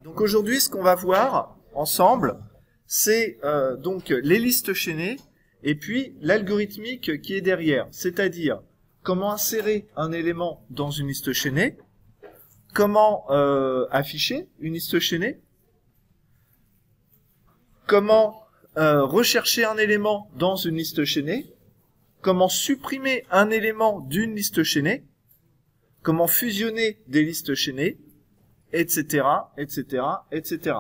Donc aujourd'hui, ce qu'on va voir ensemble, c'est donc les listes chaînées et puis l'algorithmique qui est derrière, c'est-à-dire comment insérer un élément dans une liste chaînée, comment afficher une liste chaînée, comment rechercher un élément dans une liste chaînée, comment supprimer un élément d'une liste chaînée, comment fusionner des listes chaînées, etc., etc., etc.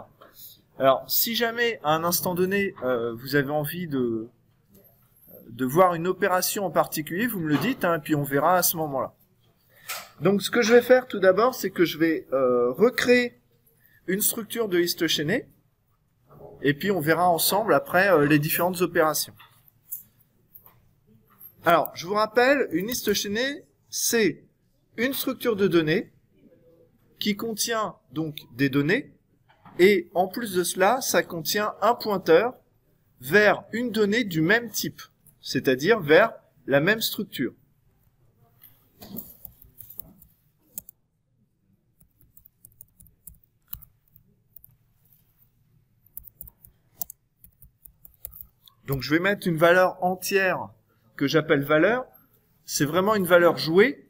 Alors, si jamais, à un instant donné, vous avez envie de voir une opération en particulier, vous me le dites, hein, et puis on verra à ce moment-là. Donc, ce que je vais faire tout d'abord, c'est que je vais recréer une structure de liste chaînée, et puis on verra ensemble après les différentes opérations. Alors, je vous rappelle, une liste chaînée, c'est une structure de données qui contient donc des données, et en plus de cela, ça contient un pointeur vers une donnée du même type, c'est-à-dire vers la même structure. Donc je vais mettre une valeur entière que j'appelle valeur. C'est vraiment une valeur jouée.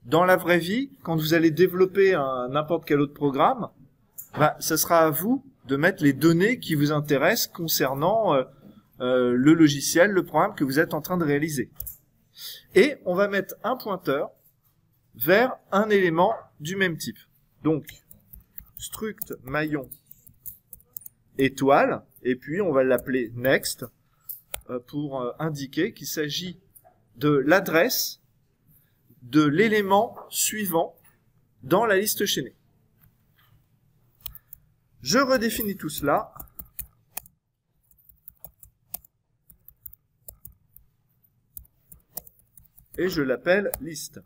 Dans la vraie vie, quand vous allez développer n'importe quel autre programme, ce sera à vous de mettre les données qui vous intéressent concernant le logiciel, le programme que vous êtes en train de réaliser. Et on va mettre un pointeur vers un élément du même type. Donc, struct maillon étoile, et puis on va l'appeler next pour indiquer qu'il s'agit de l'adresse de l'élément suivant dans la liste chaînée. Je redéfinis tout cela. Et je l'appelle liste.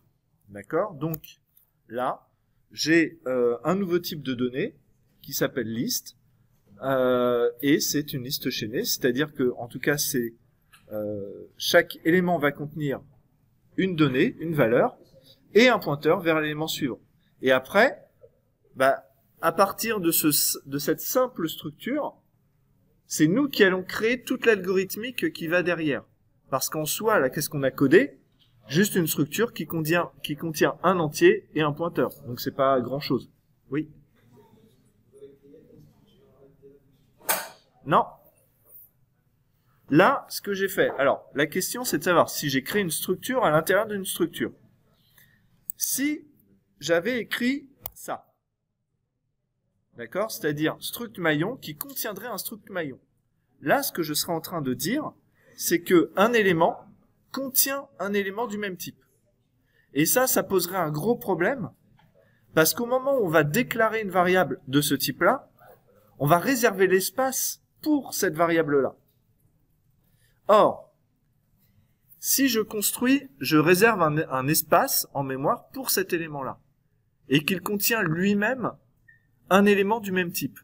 D'accord? Donc, là, j'ai un nouveau type de données qui s'appelle liste. Et c'est une liste chaînée, c'est-à-dire que, en tout cas, chaque élément va contenir une donnée, une valeur, et un pointeur vers l'élément suivant. Et après, à partir de cette simple structure, c'est nous qui allons créer toute l'algorithmique qui va derrière. Parce qu'en soi, là, qu'est-ce qu'on a codé? Juste une structure qui contient un entier et un pointeur. Donc c'est pas grand-chose. Oui? Non. Là, ce que j'ai fait... Alors, la question, c'est de savoir si j'ai créé une structure à l'intérieur d'une structure. Si j'avais écrit ça, d'accord? C'est-à-dire struct maillon qui contiendrait un struct maillon. Là, ce que je serais en train de dire, c'est que un élément contient un élément du même type. Et ça poserait un gros problème, parce qu'au moment où on va déclarer une variable de ce type-là, on va réserver l'espace pour cette variable-là. Or, si je réserve un espace en mémoire pour cet élément-là, et qu'il contient lui-même un élément du même type.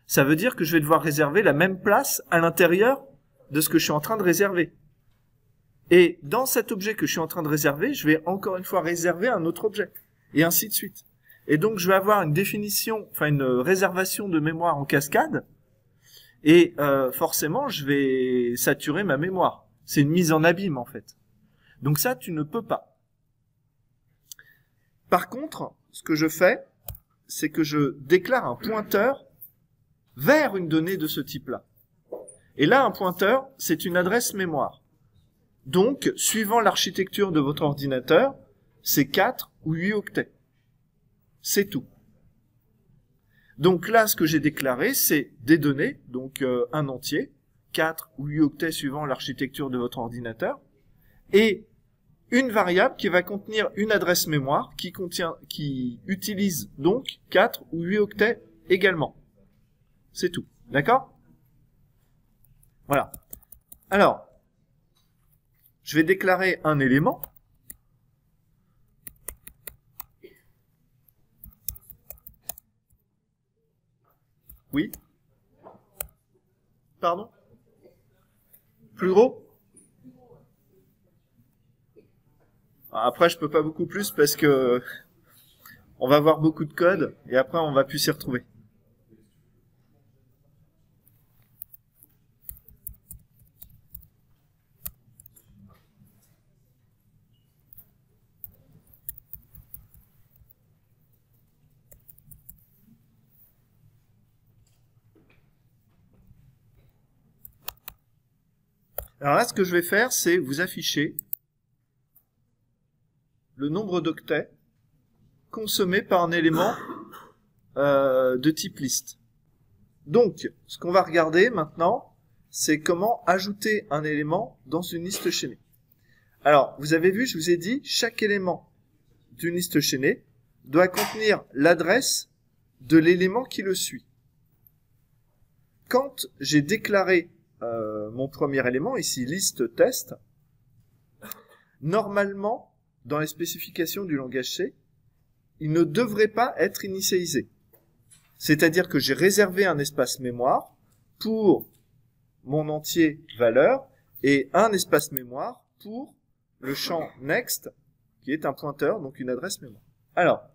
Ça veut dire que je vais devoir réserver la même place à l'intérieur de ce que je suis en train de réserver. Et dans cet objet que je suis en train de réserver, je vais encore une fois réserver un autre objet, et ainsi de suite. Et donc je vais avoir une réservation de mémoire en cascade, et forcément je vais saturer ma mémoire. C'est une mise en abîme en fait. Donc ça, tu ne peux pas. Par contre, ce que je fais, c'est que je déclare un pointeur vers une donnée de ce type-là. Et là, un pointeur, c'est une adresse mémoire. Donc, suivant l'architecture de votre ordinateur, c'est 4 ou 8 octets. C'est tout. Donc là, ce que j'ai déclaré, c'est des données, donc un entier, 4 ou 8 octets suivant l'architecture de votre ordinateur, et une variable qui va contenir une adresse mémoire qui utilise donc 4 ou 8 octets également. C'est tout. D'accord? Voilà. Alors, je vais déclarer un élément. Oui? Pardon? Plus gros? Après, je peux pas beaucoup plus parce que on va avoir beaucoup de code et après on va plus s'y retrouver. Alors là, ce que je vais faire, c'est vous afficher le nombre d'octets consommés par un élément de type liste. Donc, ce qu'on va regarder maintenant, c'est comment ajouter un élément dans une liste chaînée. Alors, vous avez vu, je vous ai dit, chaque élément d'une liste chaînée doit contenir l'adresse de l'élément qui le suit. Quand j'ai déclaré mon premier élément, ici liste test, normalement, dans les spécifications du langage C, il ne devrait pas être initialisé. C'est-à-dire que j'ai réservé un espace mémoire pour mon entier valeur et un espace mémoire pour le champ next, qui est un pointeur, donc une adresse mémoire. Alors,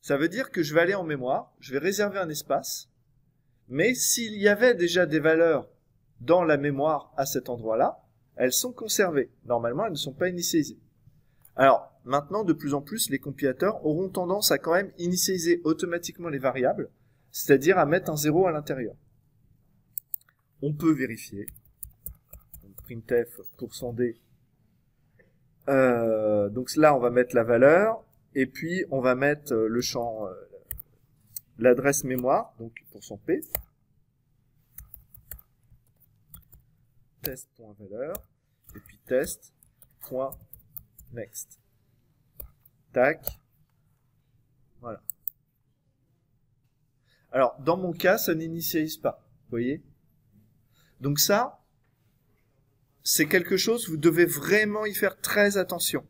ça veut dire que je vais aller en mémoire, je vais réserver un espace, mais s'il y avait déjà des valeurs dans la mémoire à cet endroit-là, elles sont conservées. Normalement, elles ne sont pas initialisées. Alors, maintenant, de plus en plus, les compilateurs auront tendance à quand même initialiser automatiquement les variables, c'est-à-dire à mettre un 0 à l'intérieur. On peut vérifier. Donc, printf %d. Donc là, on va mettre la valeur, et puis on va mettre le champ, l'adresse mémoire, donc %p. Test.valeur, et puis test.next. Tac. Voilà. Alors, dans mon cas, ça n'initialise pas. Vous voyez? Donc ça, c'est quelque chose, vous devez vraiment y faire très attention.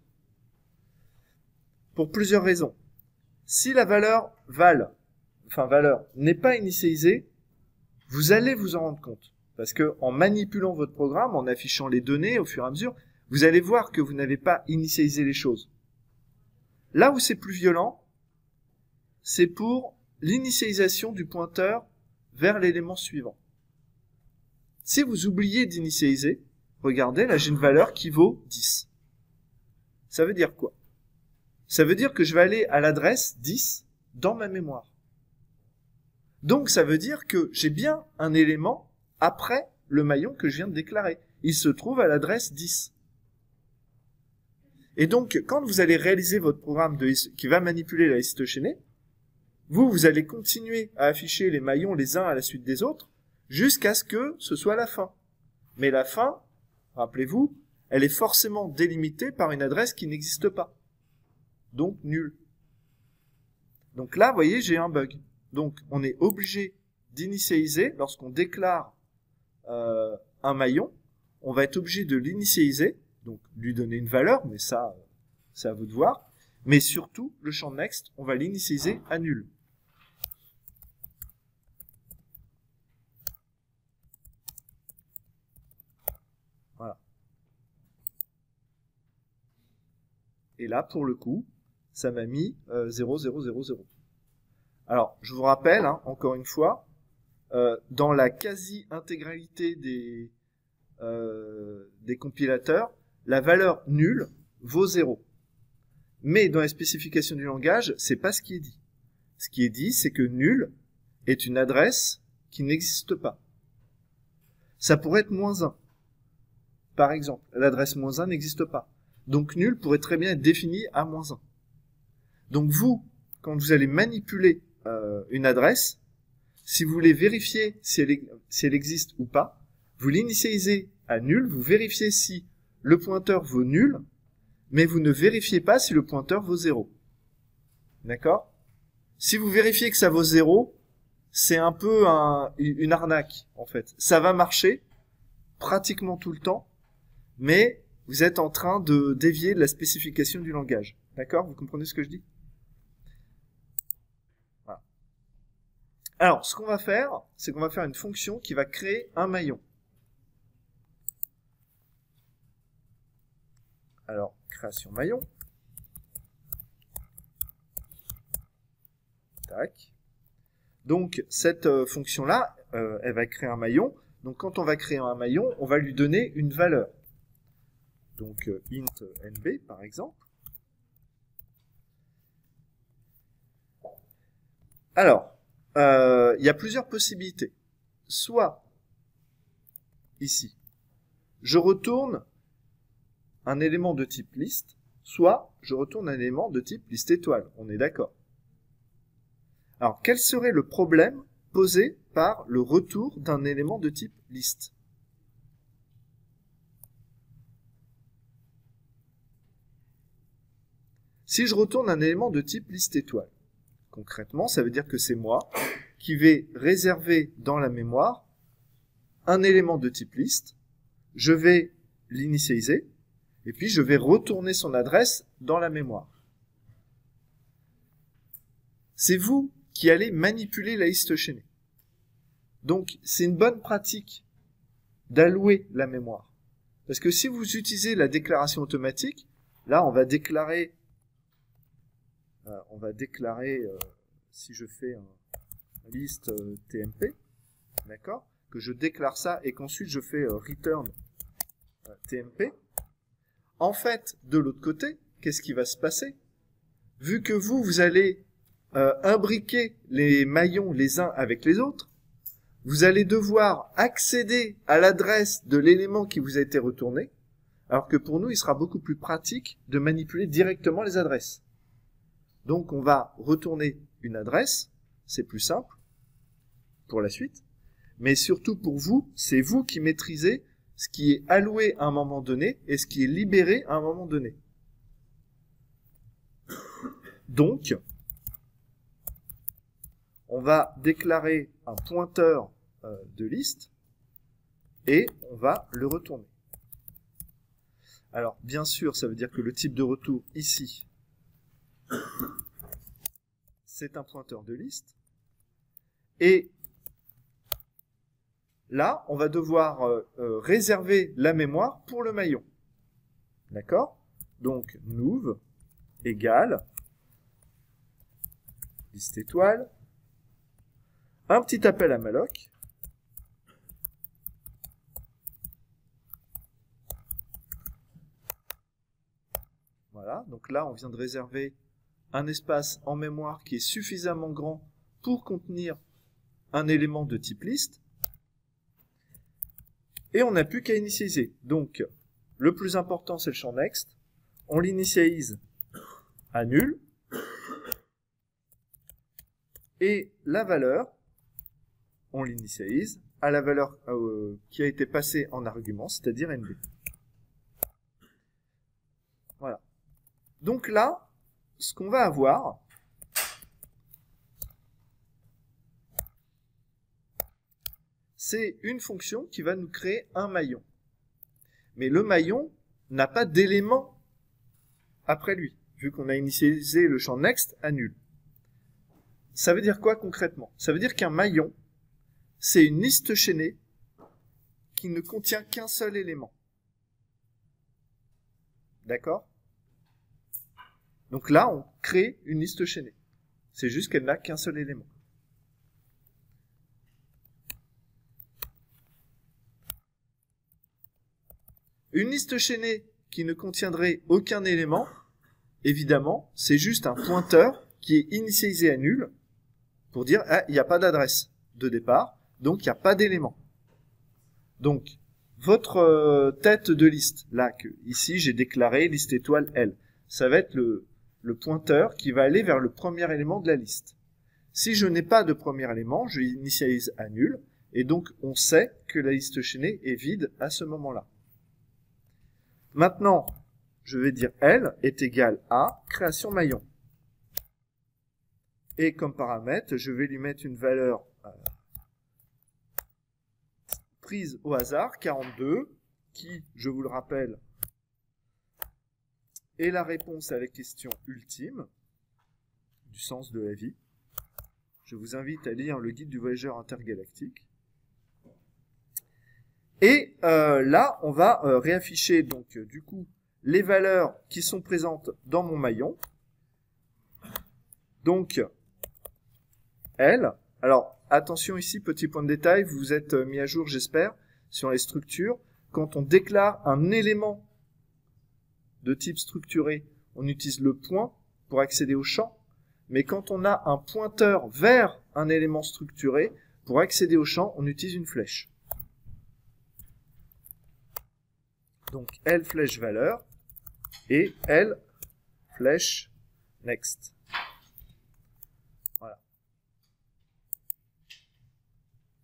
Pour plusieurs raisons. Si la valeur valeur n'est pas initialisée, vous allez vous en rendre compte. Parce que en manipulant votre programme, en affichant les données au fur et à mesure, vous allez voir que vous n'avez pas initialisé les choses. Là où c'est plus violent, c'est pour l'initialisation du pointeur vers l'élément suivant. Si vous oubliez d'initialiser, regardez, là j'ai une valeur qui vaut 10. Ça veut dire quoi? Ça veut dire que je vais aller à l'adresse 10 dans ma mémoire. Donc ça veut dire que j'ai bien un élément après le maillon que je viens de déclarer. Il se trouve à l'adresse 10. Et donc, quand vous allez réaliser votre programme qui va manipuler la liste chaînée, vous allez continuer à afficher les maillons les uns à la suite des autres jusqu'à ce que ce soit la fin. Mais la fin, rappelez-vous, elle est forcément délimitée par une adresse qui n'existe pas. Donc, nulle. Donc là, vous voyez, j'ai un bug. Donc, on est obligé d'initialiser lorsqu'on déclare un maillon. On va être obligé de l'initialiser, donc lui donner une valeur, mais ça, c'est à vous de voir. Mais surtout, le champ next, on va l'initialiser à nul. Voilà. Et là, pour le coup, ça m'a mis 0, 0, 0, 0. Alors, je vous rappelle, hein, encore une fois, dans la quasi-intégralité des compilateurs, la valeur nulle vaut 0. Mais dans les spécifications du langage, c'est pas ce qui est dit. Ce qui est dit, c'est que nul est une adresse qui n'existe pas. Ça pourrait être -1. Par exemple, l'adresse -1 n'existe pas. Donc nul pourrait très bien être défini à -1. Donc vous, quand vous allez manipuler une adresse, si vous voulez vérifier si elle existe ou pas, vous l'initialisez à nul, vous vérifiez si le pointeur vaut nul, mais vous ne vérifiez pas si le pointeur vaut 0. D'accord? Si vous vérifiez que ça vaut 0, c'est un peu une arnaque, en fait. Ça va marcher pratiquement tout le temps, mais vous êtes en train de dévier de la spécification du langage. D'accord? Vous comprenez ce que je dis? Voilà. Alors, ce qu'on va faire, c'est qu'on va faire une fonction qui va créer un maillon. Alors, création maillon. Tac. Donc, cette fonction-là, elle va créer un maillon. Donc, quand on va créer un maillon, on va lui donner une valeur. Donc, int nb, par exemple. Alors, il y a plusieurs possibilités. Soit, ici, je retourne un élément de type liste, soit je retourne un élément de type liste étoile. On est d'accord. Alors, quel serait le problème posé par le retour d'un élément de type liste? Si je retourne un élément de type liste étoile, concrètement, ça veut dire que c'est moi qui vais réserver dans la mémoire un élément de type liste, je vais l'initialiser, et puis je vais retourner son adresse dans la mémoire. C'est vous qui allez manipuler la liste chaînée. Donc, c'est une bonne pratique d'allouer la mémoire. Parce que si vous utilisez la déclaration automatique, là, on va déclarer, si je fais un liste TMP, d'accord, que je déclare ça et qu'ensuite je fais return TMP. En fait, de l'autre côté, qu'est-ce qui va se passer? Vu que vous allez imbriquer les maillons les uns avec les autres, vous allez devoir accéder à l'adresse de l'élément qui vous a été retourné, alors que pour nous, il sera beaucoup plus pratique de manipuler directement les adresses. Donc, on va retourner une adresse, c'est plus simple pour la suite, mais surtout pour vous, c'est vous qui maîtrisez ce qui est alloué à un moment donné et ce qui est libéré à un moment donné. Donc, on va déclarer un pointeur de liste et on va le retourner. Alors, bien sûr, ça veut dire que le type de retour ici, c'est un pointeur de liste. Et là, on va devoir réserver la mémoire pour le maillon. D'accord? Donc, nouv égale liste étoile, un petit appel à malloc, voilà, donc là on vient de réserver un espace en mémoire qui est suffisamment grand pour contenir un élément de type liste, et on n'a plus qu'à initialiser. Donc le plus important c'est le champ next, on l'initialise à nul, et la valeur, on l'initialise à la valeur qui a été passée en argument, c'est-à-dire NB. Voilà. Donc là, ce qu'on va avoir, c'est une fonction qui va nous créer un maillon. Mais le maillon n'a pas d'élément après lui, vu qu'on a initialisé le champ next à nul. Ça veut dire quoi concrètement? Ça veut dire qu'un maillon, c'est une liste chaînée qui ne contient qu'un seul élément. D'accord? Donc là, on crée une liste chaînée. C'est juste qu'elle n'a qu'un seul élément. Une liste chaînée qui ne contiendrait aucun élément, évidemment, c'est juste un pointeur qui est initialisé à nul pour dire ah, il n'y a pas d'adresse de départ, donc il n'y a pas d'élément. Donc, votre tête de liste, là, que ici j'ai déclaré liste étoile L, ça va être le pointeur qui va aller vers le premier élément de la liste. Si je n'ai pas de premier élément, je initialise à nul, et donc on sait que la liste chaînée est vide à ce moment-là. Maintenant, je vais dire L est égal à création maillon. Et comme paramètre, je vais lui mettre une valeur prise au hasard, 42, qui, je vous le rappelle, est la réponse à la question ultime du sens de la vie. Je vous invite à lire le guide du voyageur intergalactique. Et là, on va réafficher donc du coup les valeurs qui sont présentes dans mon maillon. Donc, L. Alors, attention ici, petit point de détail, vous vous êtes mis à jour, j'espère, sur les structures. Quand on déclare un élément de type structuré, on utilise le point pour accéder au champ. Mais quand on a un pointeur vers un élément structuré, pour accéder au champ, on utilise une flèche. Donc, L flèche valeur et L flèche next. Voilà.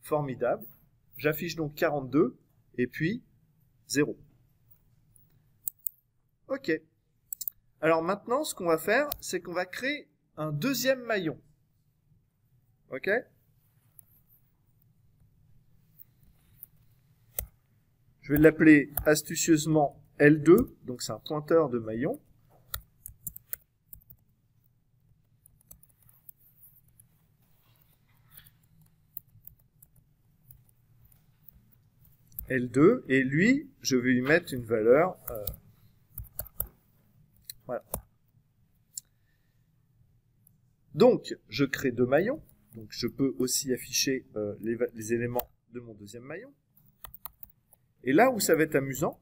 Formidable. J'affiche donc 42 et puis 0. Ok. Alors maintenant, ce qu'on va faire, c'est qu'on va créer un deuxième maillon. Ok? Je vais l'appeler astucieusement L2, donc c'est un pointeur de maillon. L2, et lui, je vais lui mettre une valeur. Voilà. Donc, je crée deux maillons. Donc, je peux aussi afficher les éléments de mon deuxième maillon. Et là où ça va être amusant,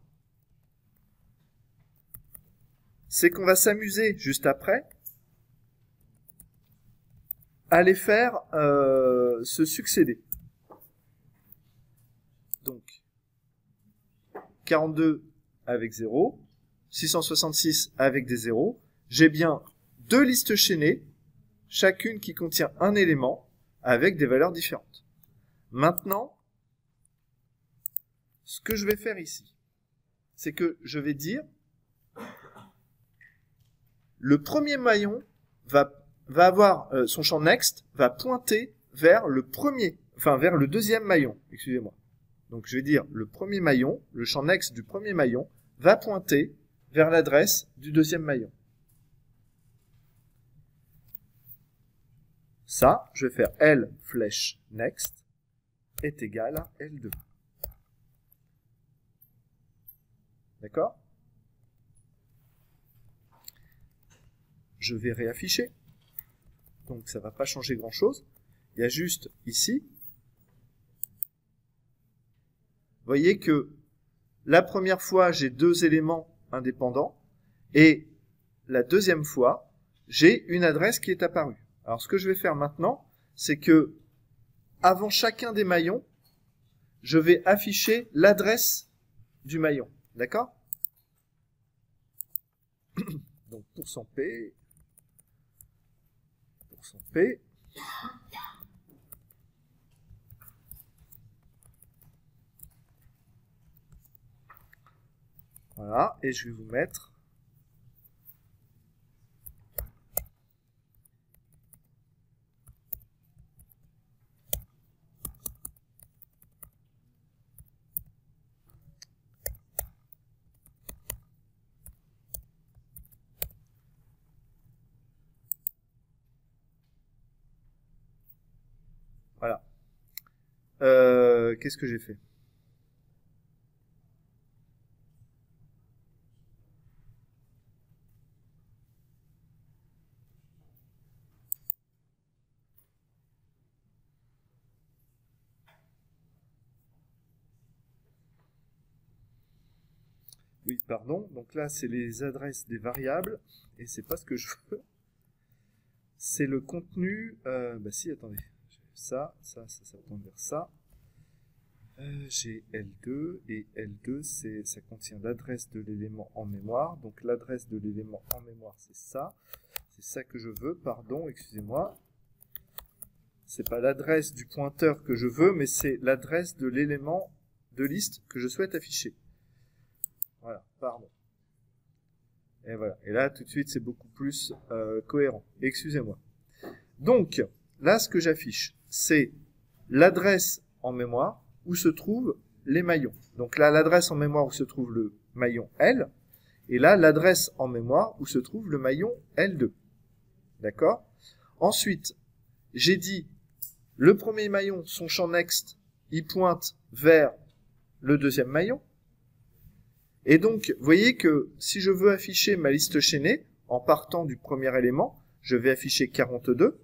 c'est qu'on va s'amuser juste après à les faire se succéder. Donc, 42 avec 0, 666 avec des 0. J'ai bien deux listes chaînées, chacune qui contient un élément avec des valeurs différentes. Maintenant, ce que je vais faire ici, c'est que je vais dire le premier maillon va avoir son champ next va pointer vers le premier, enfin vers le deuxième maillon, excusez-moi. Donc je vais dire le premier maillon, le champ next du premier maillon va pointer vers l'adresse du deuxième maillon. Ça, je vais faire L flèche next est égal à L2. D'accord? Je vais réafficher. Donc ça ne va pas changer grand-chose. Il y a juste ici. Vous voyez que la première fois, j'ai deux éléments indépendants. Et la deuxième fois, j'ai une adresse qui est apparue. Alors ce que je vais faire maintenant, c'est que avant chacun des maillons, je vais afficher l'adresse du maillon. D'accord? Donc %P, %P. Voilà, et je vais vous mettre voilà. Qu'est-ce que j'ai fait? Oui, pardon. Donc là, c'est les adresses des variables. Et c'est pas ce que je veux. C'est le contenu. Bah si, attendez. Ça tend vers ça. J'ai L2. Et L2, ça contient l'adresse de l'élément en mémoire. Donc l'adresse de l'élément en mémoire, c'est ça. C'est ça que je veux. Pardon, excusez-moi. C'est pas l'adresse du pointeur que je veux, mais c'est l'adresse de l'élément de liste que je souhaite afficher. Voilà, pardon. Et voilà. Et là, tout de suite, c'est beaucoup plus cohérent. Excusez-moi. Donc, là, ce que j'affiche, c'est l'adresse en mémoire où se trouvent les maillons. Donc là, l'adresse en mémoire où se trouve le maillon L. Et là, l'adresse en mémoire où se trouve le maillon L2. D'accord? Ensuite, j'ai dit, le premier maillon, son champ next, il pointe vers le deuxième maillon. Et donc, vous voyez que si je veux afficher ma liste chaînée, en partant du premier élément, je vais afficher 42.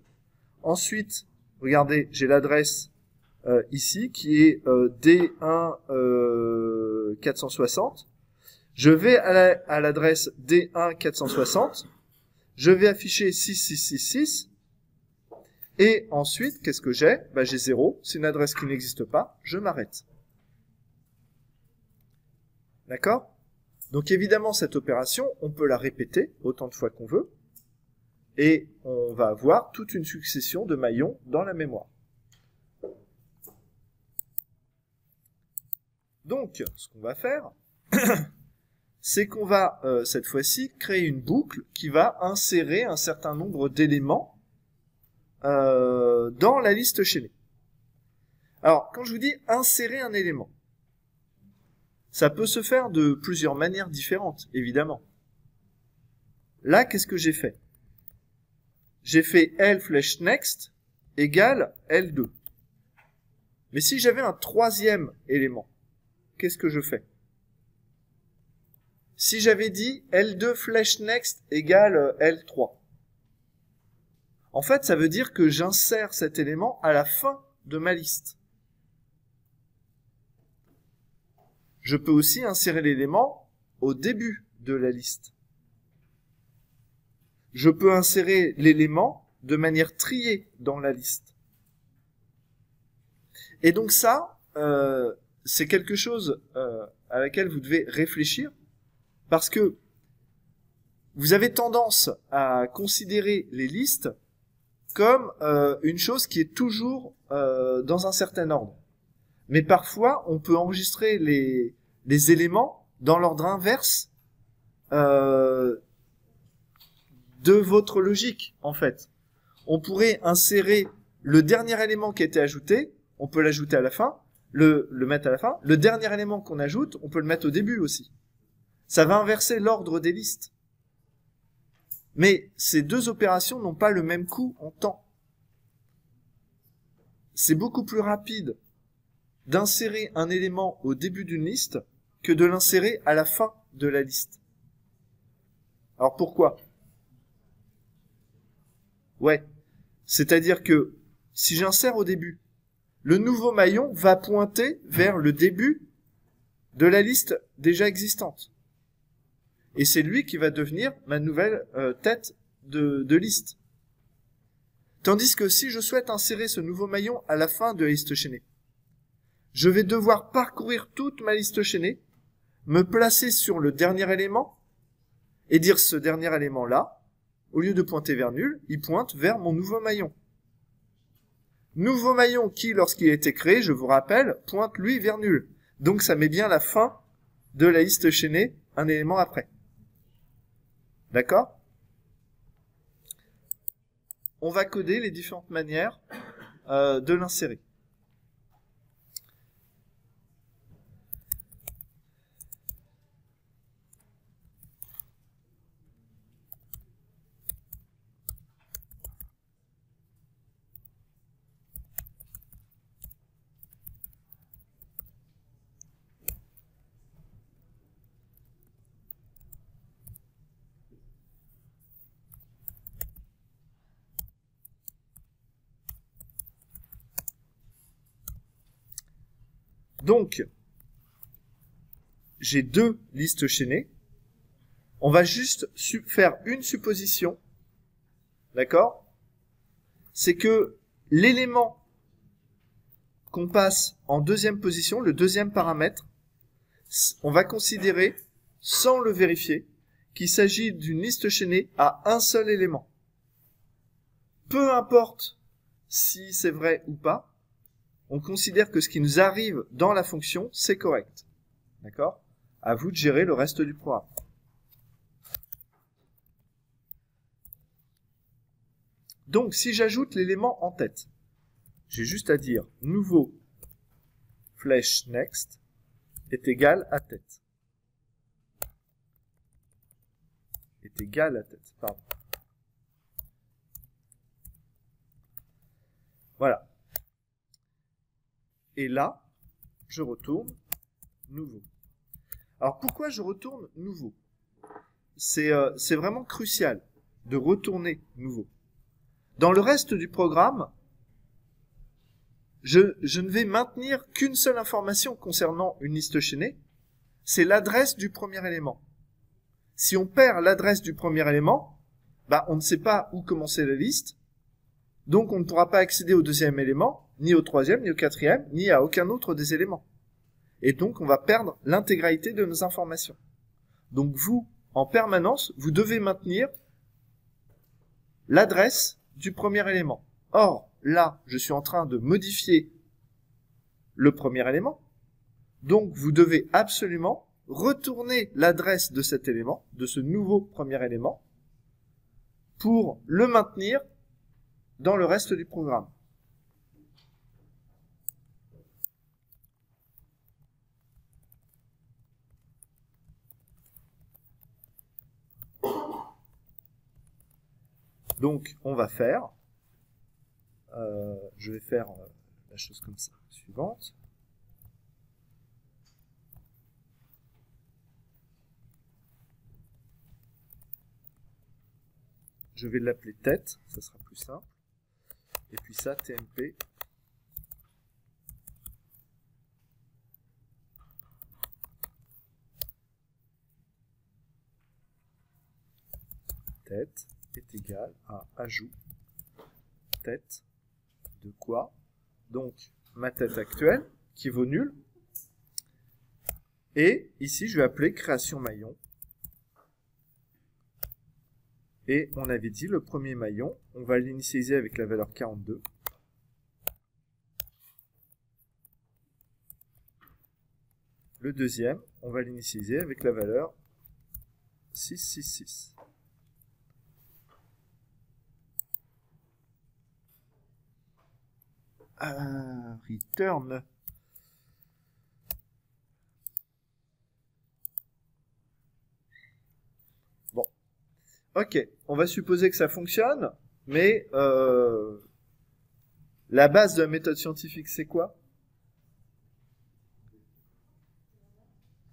Ensuite, regardez, j'ai l'adresse ici qui est D1 460. Je vais à l'adresse D1 460. Je vais afficher 6666. Et ensuite, qu'est-ce que j'ai? Bah, j'ai 0. C'est une adresse qui n'existe pas. Je m'arrête. D'accord? Donc évidemment, cette opération, on peut la répéter autant de fois qu'on veut. Et on va avoir toute une succession de maillons dans la mémoire. Donc, ce qu'on va faire, c'est qu'on va, cette fois-ci, créer une boucle qui va insérer un certain nombre d'éléments dans la liste chaînée. Alors, quand je vous dis insérer un élément, ça peut se faire de plusieurs manières différentes, évidemment. Là, qu'est-ce que j'ai fait? J'ai fait L flèche next égale L2. Mais si j'avais un troisième élément, qu'est-ce que je fais? Si j'avais dit L2 flèche next égale L3, en fait, ça veut dire que j'insère cet élément à la fin de ma liste. Je peux aussi insérer l'élément au début de la liste. Je peux insérer l'élément de manière triée dans la liste. Et donc ça, c'est quelque chose à laquelle vous devez réfléchir, parce que vous avez tendance à considérer les listes comme une chose qui est toujours dans un certain ordre. Mais parfois, on peut enregistrer les éléments dans l'ordre inverse de votre logique, en fait. On pourrait insérer le dernier élément qui a été ajouté, on peut l'ajouter à la fin, le mettre à la fin. Le dernier élément qu'on ajoute, on peut le mettre au début aussi. Ça va inverser l'ordre des listes. Mais ces deux opérations n'ont pas le même coût en temps. C'est beaucoup plus rapide d'insérer un élément au début d'une liste que de l'insérer à la fin de la liste. Alors pourquoi? Ouais, c'est-à-dire que si j'insère au début, le nouveau maillon va pointer vers le début de la liste déjà existante. Et c'est lui qui va devenir ma nouvelle tête de liste. Tandis que si je souhaite insérer ce nouveau maillon à la fin de la liste chaînée, je vais devoir parcourir toute ma liste chaînée, me placer sur le dernier élément, et dire ce dernier élément-là, au lieu de pointer vers nul, il pointe vers mon nouveau maillon. Nouveau maillon qui, lorsqu'il a été créé, je vous rappelle, pointe lui vers nul. Donc ça met bien la fin de la liste chaînée, un élément après. D'accord? On va coder les différentes manières de l'insérer. Donc, j'ai deux listes chaînées. On va juste faire une supposition, d'accord? C'est que l'élément qu'on passe en deuxième position, le deuxième paramètre, on va considérer, sans le vérifier, qu'il s'agit d'une liste chaînée à un seul élément. Peu importe si c'est vrai ou pas, on considère que ce qui nous arrive dans la fonction, c'est correct. D'accord? À vous de gérer le reste du programme. Donc, si j'ajoute l'élément en tête, j'ai juste à dire nouveau flèche next est égal à tête. Est égal à tête, pardon. Voilà. Et là, je retourne nouveau. Alors pourquoi je retourne nouveau? C'est vraiment crucial de retourner nouveau. Dans le reste du programme, je ne vais maintenir qu'une seule information concernant une liste chaînée, c'est l'adresse du premier élément. Si on perd l'adresse du premier élément, bah, on ne sait pas où commencer la liste, donc on ne pourra pas accéder au deuxième élément, ni au troisième, ni au quatrième, ni à aucun autre des éléments. Et donc on va perdre l'intégralité de nos informations. Donc vous, en permanence, vous devez maintenir l'adresse du premier élément. Or, là, je suis en train de modifier le premier élément, donc vous devez absolument retourner l'adresse de cet élément, de ce nouveau premier élément, pour le maintenir dans le reste du programme. Donc, on va faire, je vais faire la chose comme ça, suivante. Je vais l'appeler tête, ça sera plus simple. Et puis ça, TMP. Tête est égal à ajout tête de quoi? Donc, ma tête actuelle, qui vaut nul. Et ici, je vais appeler création maillon. Et on avait dit, le premier maillon, on va l'initialiser avec la valeur 42. Le deuxième, on va l'initialiser avec la valeur 666. Return. Bon. Ok, on va supposer que ça fonctionne, mais la base de la méthode scientifique, c'est quoi?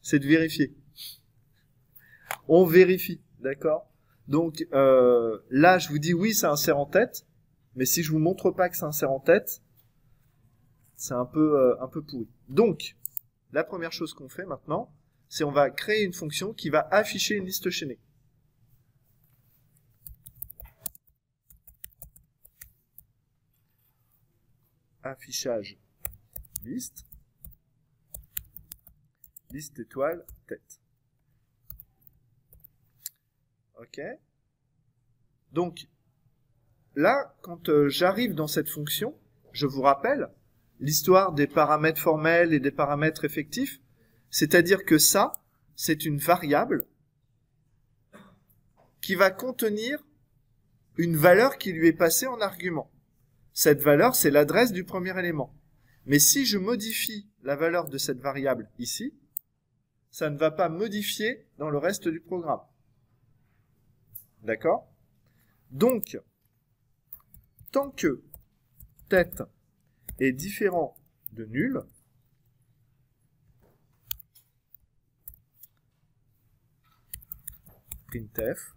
C'est de vérifier. On vérifie, d'accord? Donc là, je vous dis oui, ça insère en tête, mais si je vous montre pas que ça insère en tête, c'est un peu pourri. Donc, la première chose qu'on fait maintenant, c'est on va créer une fonction qui va afficher une liste chaînée. Affichage liste, liste étoile tête. Ok. Donc, là, quand j'arrive dans cette fonction, je vous rappelle l'histoire des paramètres formels et des paramètres effectifs, c'est-à-dire que ça, c'est une variable qui va contenir une valeur qui lui est passée en argument. Cette valeur, c'est l'adresse du premier élément. Mais si je modifie la valeur de cette variable ici, ça ne va pas modifier dans le reste du programme. D'accord? Donc, tant que tête est différent de nul, printf,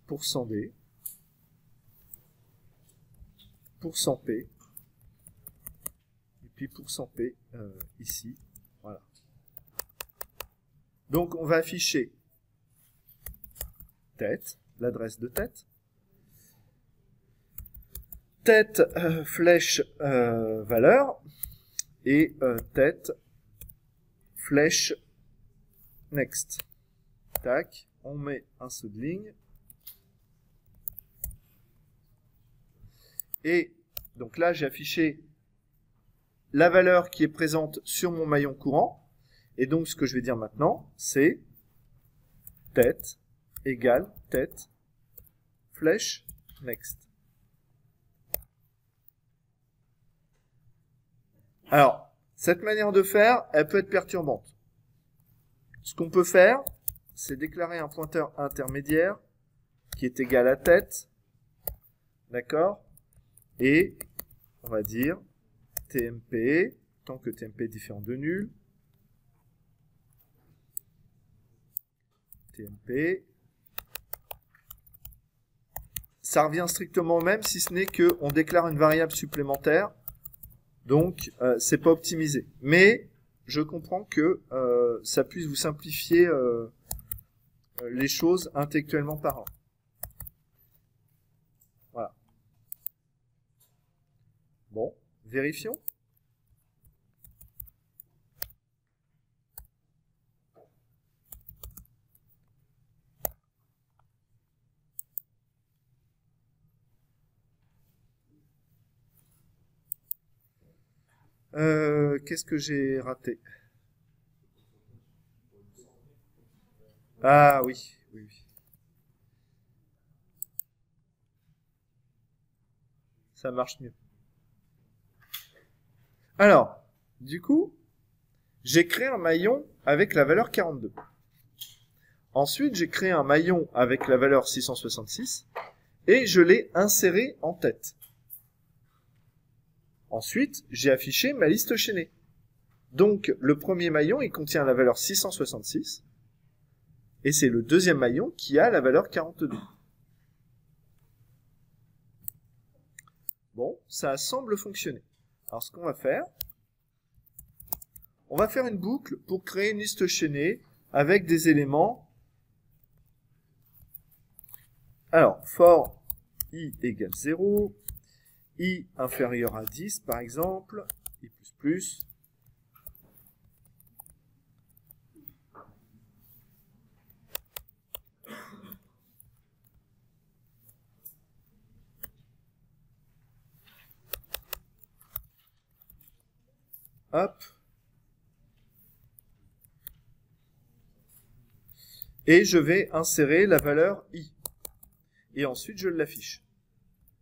%d, %p, et puis %p ici, voilà. Donc on va afficher tête, l'adresse de tête, tête flèche valeur, et tête flèche next. Tac, on met un saut de ligne. Et donc là, j'ai affiché la valeur qui est présente sur mon maillon courant. Et donc, ce que je vais dire maintenant, c'est tête égale tête flèche next. Alors, cette manière de faire, elle peut être perturbante. Ce qu'on peut faire, c'est déclarer un pointeur intermédiaire qui est égal à tête. D'accord? Et on va dire TMP, tant que TMP est différent de nul. TMP. Ça revient strictement au même, si ce n'est qu'on déclare une variable supplémentaire Donc, c'est pas optimisé. Mais je comprends que ça puisse vous simplifier les choses intellectuellement parlant. Voilà. Bon, vérifions. Qu'est-ce que j'ai raté? Ah oui, oui, oui. Ça marche mieux. Alors, du coup, j'ai créé un maillon avec la valeur 42. Ensuite, j'ai créé un maillon avec la valeur 666 et je l'ai inséré en tête. Ensuite, j'ai affiché ma liste chaînée. Donc, le premier maillon, il contient la valeur 666 et c'est le deuxième maillon qui a la valeur 42. Bon, ça semble fonctionner. Alors, ce qu'on va faire, on va faire une boucle pour créer une liste chaînée avec des éléments. Alors, for i égale 0, i inférieur à 10 par exemple, i plus plus. Hop. Et je vais insérer la valeur i. Et ensuite, je l'affiche.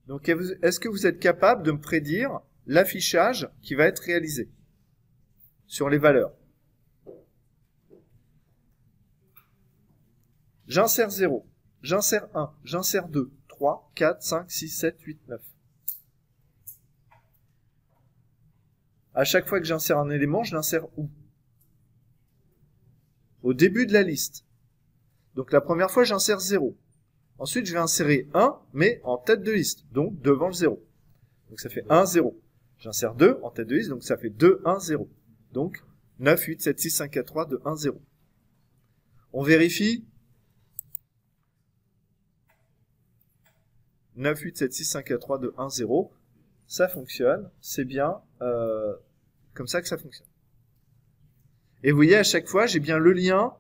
Donc, est-ce que vous êtes capable de me prédire l'affichage qui va être réalisé sur les valeurs? J'insère 0, j'insère 1, j'insère 2, 3, 4, 5, 6, 7, 8, 9. À chaque fois que j'insère un élément, je l'insère où? Au début de la liste. Donc la première fois, j'insère 0. Ensuite, je vais insérer 1, mais en tête de liste, donc devant le 0. Donc ça fait 1, 0. J'insère 2 en tête de liste, donc ça fait 2, 1, 0. Donc 9, 8, 7, 6, 5, 4, 3, 2, 1, 0. On vérifie. 9, 8, 7, 6, 5, 4, 3, 2, 1, 0. Ça fonctionne, c'est bien comme ça que ça fonctionne. Et vous voyez, à chaque fois, j'ai bien le lien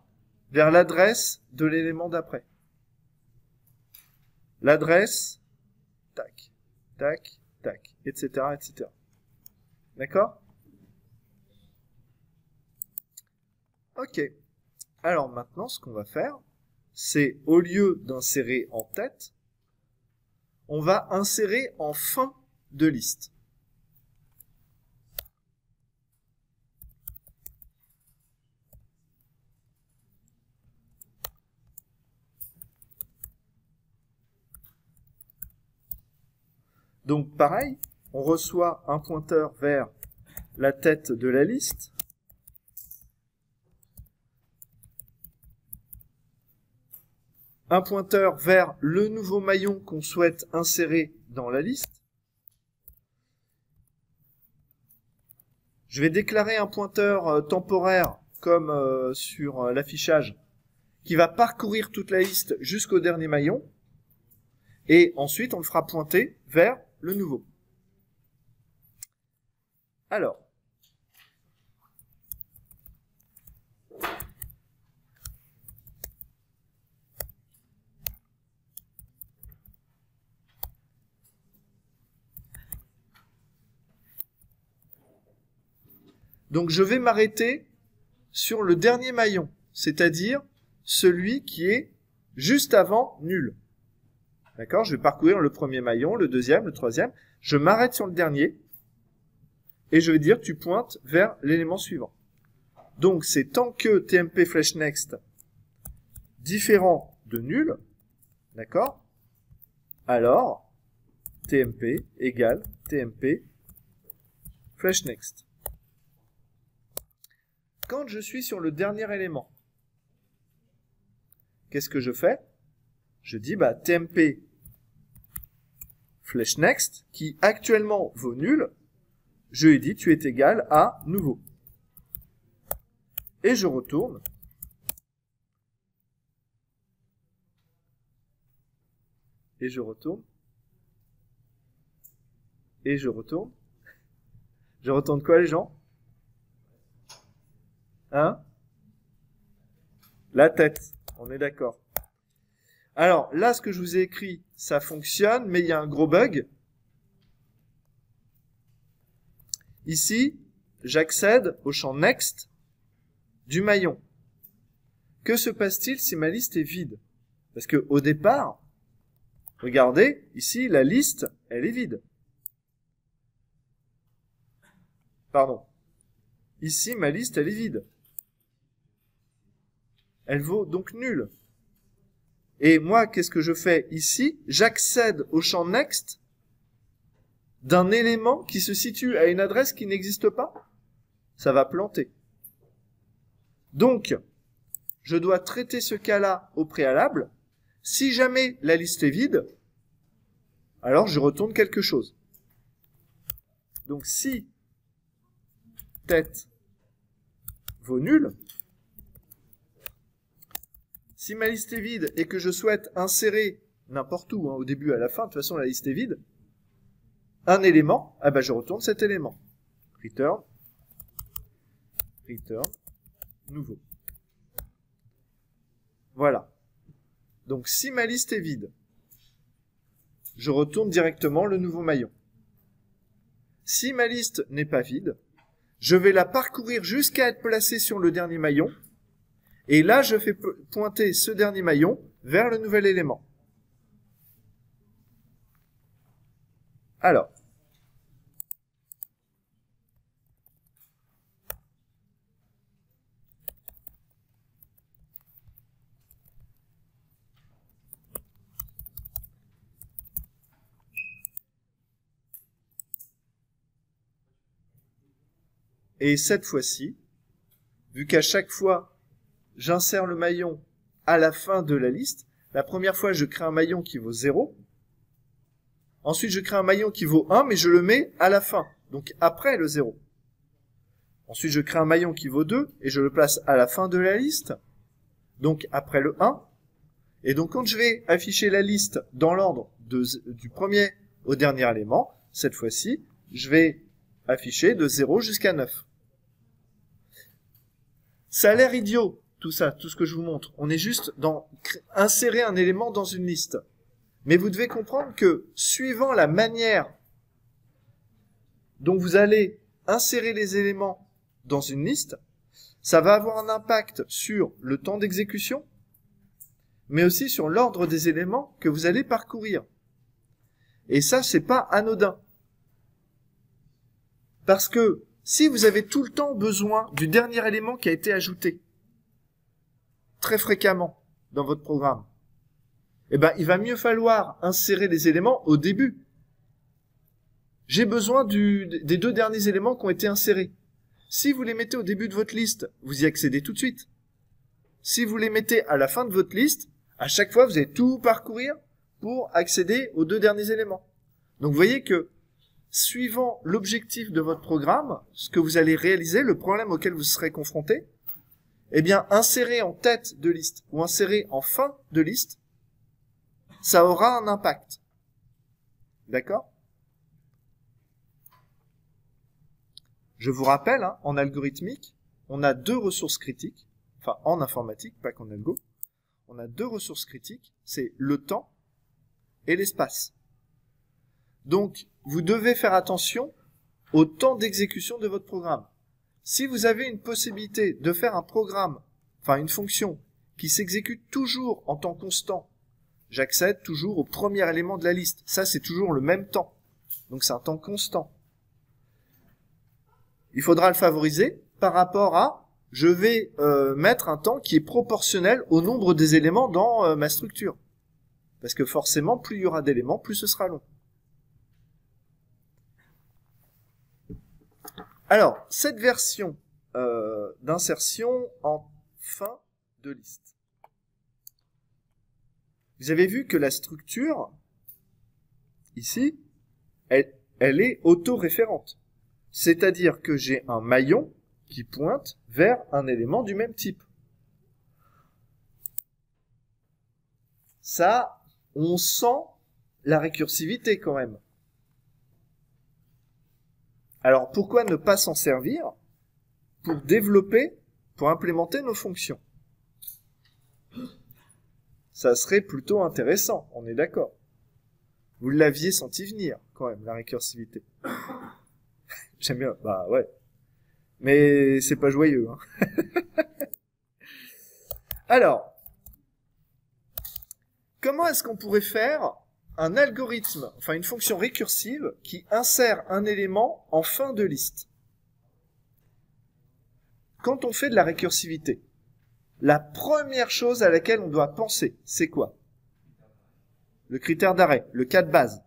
vers l'adresse de l'élément d'après. L'adresse, tac, tac, tac, etc., etc. D'accord? Ok. Alors maintenant, ce qu'on va faire, c'est au lieu d'insérer en tête, on va insérer en fin de liste. Donc pareil, on reçoit un pointeur vers la tête de la liste. Un pointeur vers le nouveau maillon qu'on souhaite insérer dans la liste. Je vais déclarer un pointeur temporaire comme sur l'affichage qui va parcourir toute la liste jusqu'au dernier maillon. Et ensuite, on le fera pointer vers le nouveau. Alors, donc je vais m'arrêter sur le dernier maillon, c'est-à-dire celui qui est juste avant nul. D'accord? Je vais parcourir le premier maillon, le deuxième, le troisième. Je m'arrête sur le dernier et je vais dire tu pointes vers l'élément suivant. Donc c'est tant que TMP flash next différent de nul, d'accord? Alors TMP égale TMP flash next. Quand je suis sur le dernier élément, qu'est-ce que je fais? Je dis bah TMP flash next qui actuellement vaut nul je lui dis tu es égal à nouveau. Et je retourne. Et je retourne. Et je retourne. Je retourne quoi les gens? Hein? La tête. On est d'accord. Alors là, ce que je vous ai écrit, ça fonctionne, mais il y a un gros bug. Ici, j'accède au champ Next du maillon. Que se passe-t-il si ma liste est vide? Parce que au départ, regardez, ici, la liste, elle est vide. Pardon. Ici, ma liste, elle est vide. Elle vaut donc nul. Et moi, qu'est-ce que je fais ici? J'accède au champ Next d'un élément qui se situe à une adresse qui n'existe pas. Ça va planter. Donc, je dois traiter ce cas-là au préalable. Si jamais la liste est vide, alors je retourne quelque chose. Donc, si tête vaut nul, si ma liste est vide et que je souhaite insérer n'importe où, au début, à la fin, de toute façon la liste est vide, un élément, ah ben je retourne cet élément. Return, nouveau. Voilà. Donc si ma liste est vide, je retourne directement le nouveau maillon. Si ma liste n'est pas vide, je vais la parcourir jusqu'à être placée sur le dernier maillon. Et là, je fais pointer ce dernier maillon vers le nouvel élément. Alors. Et cette fois-ci, vu qu'à chaque fois, j'insère le maillon à la fin de la liste, la première fois, je crée un maillon qui vaut 0. Ensuite, je crée un maillon qui vaut 1, mais je le mets à la fin, donc après le 0. Ensuite, je crée un maillon qui vaut 2, et je le place à la fin de la liste, donc après le 1. Et donc, quand je vais afficher la liste dans l'ordre du premier au dernier élément, cette fois-ci, je vais afficher de 0 jusqu'à 9. Ça a l'air idiot, tout ça, tout ce que je vous montre. On est juste dans insérer un élément dans une liste. Mais vous devez comprendre que, suivant la manière dont vous allez insérer les éléments dans une liste, ça va avoir un impact sur le temps d'exécution, mais aussi sur l'ordre des éléments que vous allez parcourir. Et ça, c'est pas anodin. Parce que si vous avez tout le temps besoin du dernier élément qui a été ajouté, très fréquemment dans votre programme, eh ben, il va mieux falloir insérer les éléments au début. J'ai besoin des 2 derniers éléments qui ont été insérés. Si vous les mettez au début de votre liste, vous y accédez tout de suite. Si vous les mettez à la fin de votre liste, à chaque fois, vous allez tout parcourir pour accéder aux 2 derniers éléments. Donc, vous voyez que suivant l'objectif de votre programme, ce que vous allez réaliser, le problème auquel vous serez confronté, eh bien, insérer en tête de liste ou insérer en fin de liste, ça aura un impact. D'accord? Je vous rappelle, en algorithmique, on a 2 ressources critiques, enfin en informatique, pas qu'en algo, on a 2 ressources critiques, c'est le temps et l'espace. Donc, vous devez faire attention au temps d'exécution de votre programme. Si vous avez une possibilité de faire un programme, enfin une fonction, qui s'exécute toujours en temps constant, j'accède toujours au premier élément de la liste. Ça, c'est toujours le même temps. Donc, c'est un temps constant. Il faudra le favoriser par rapport à, je vais mettre un temps qui est proportionnel au nombre des éléments dans ma structure. Parce que forcément, plus il y aura d'éléments, plus ce sera long. Alors, cette version d'insertion en fin de liste. Vous avez vu que la structure, ici, elle est auto-référente. C'est-à-dire que j'ai un maillon qui pointe vers un élément du même type. Ça, on sent la récursivité quand même. Alors pourquoi ne pas s'en servir pour développer, pour implémenter nos fonctions? Ça serait plutôt intéressant, on est d'accord. Vous l'aviez senti venir, quand même, la récursivité. J'aime bien, bah ouais. Mais c'est pas joyeux, hein. Alors, comment est-ce qu'on pourrait faire un algorithme, enfin une fonction récursive qui insère un élément en fin de liste? Quand on fait de la récursivité, la première chose à laquelle on doit penser, c'est quoi? Le critère d'arrêt, le cas de base.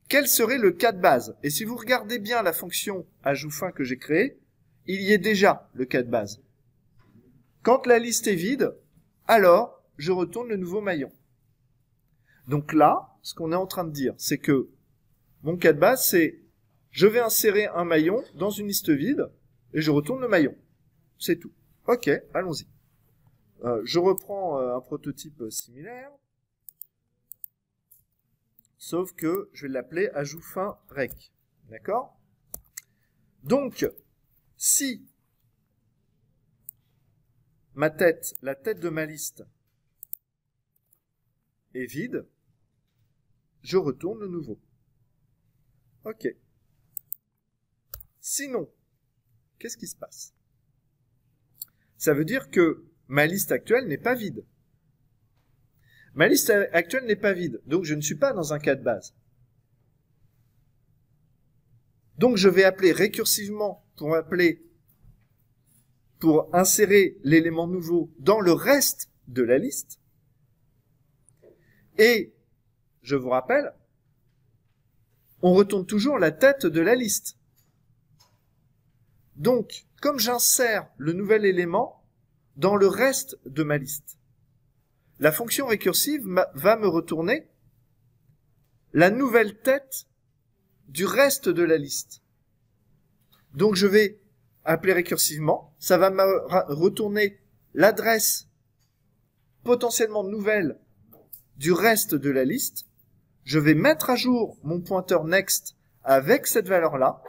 Quel serait le cas de base? Et si vous regardez bien la fonction ajout fin que j'ai créée, il y est déjà le cas de base. Quand la liste est vide, alors je retourne le nouveau maillon. Donc là, ce qu'on est en train de dire, c'est que mon cas de base, c'est je vais insérer un maillon dans une liste vide et je retourne le maillon. C'est tout. Ok, allons-y. Je reprends un prototype similaire. Sauf que je vais l'appeler ajout fin rec. D'accord? Donc, si la tête de ma liste est vide, je retourne le nouveau. Ok. Sinon, qu'est-ce qui se passe? Ça veut dire que ma liste actuelle n'est pas vide. Ma liste actuelle n'est pas vide, donc je ne suis pas dans un cas de base. Donc je vais appeler récursivement pour insérer l'élément nouveau dans le reste de la liste. Et, je vous rappelle, on retourne toujours la tête de la liste. Donc, comme j'insère le nouvel élément dans le reste de ma liste, la fonction récursive va me retourner la nouvelle tête du reste de la liste. Donc je vais appeler récursivement, ça va me retourner l'adresse potentiellement nouvelle du reste de la liste. Je vais mettre à jour mon pointeur next avec cette valeur-là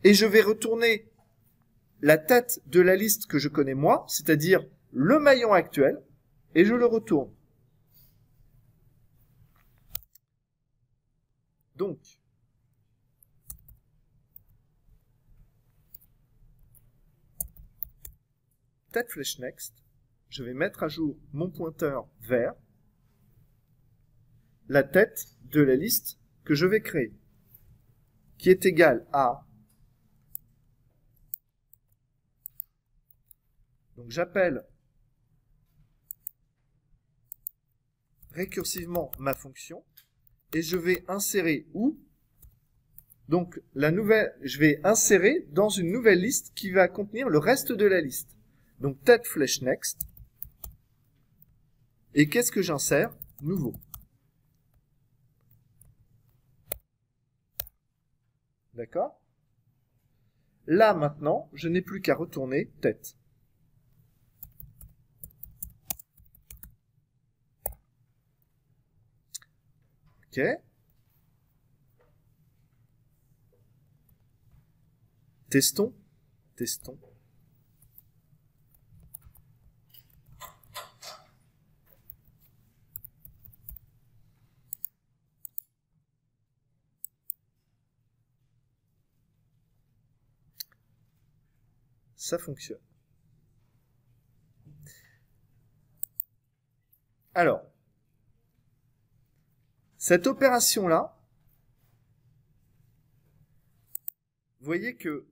et je vais retourner la tête de la liste que je connais moi, c'est-à-dire le maillon actuel, et je le retourne. Donc, tête flèche next, je vais mettre à jour mon pointeur vers la tête de la liste que je vais créer, qui est égale à... Donc j'appelle récursivement ma fonction et je vais insérer où? Donc je vais insérer dans une nouvelle liste qui va contenir le reste de la liste. Donc tête flèche next. Et qu'est-ce que j'insère? Nouveau. D'accord? Là maintenant, je n'ai plus qu'à retourner tête. Ok. Testons. Ça fonctionne. Alors, cette opération-là, vous voyez que,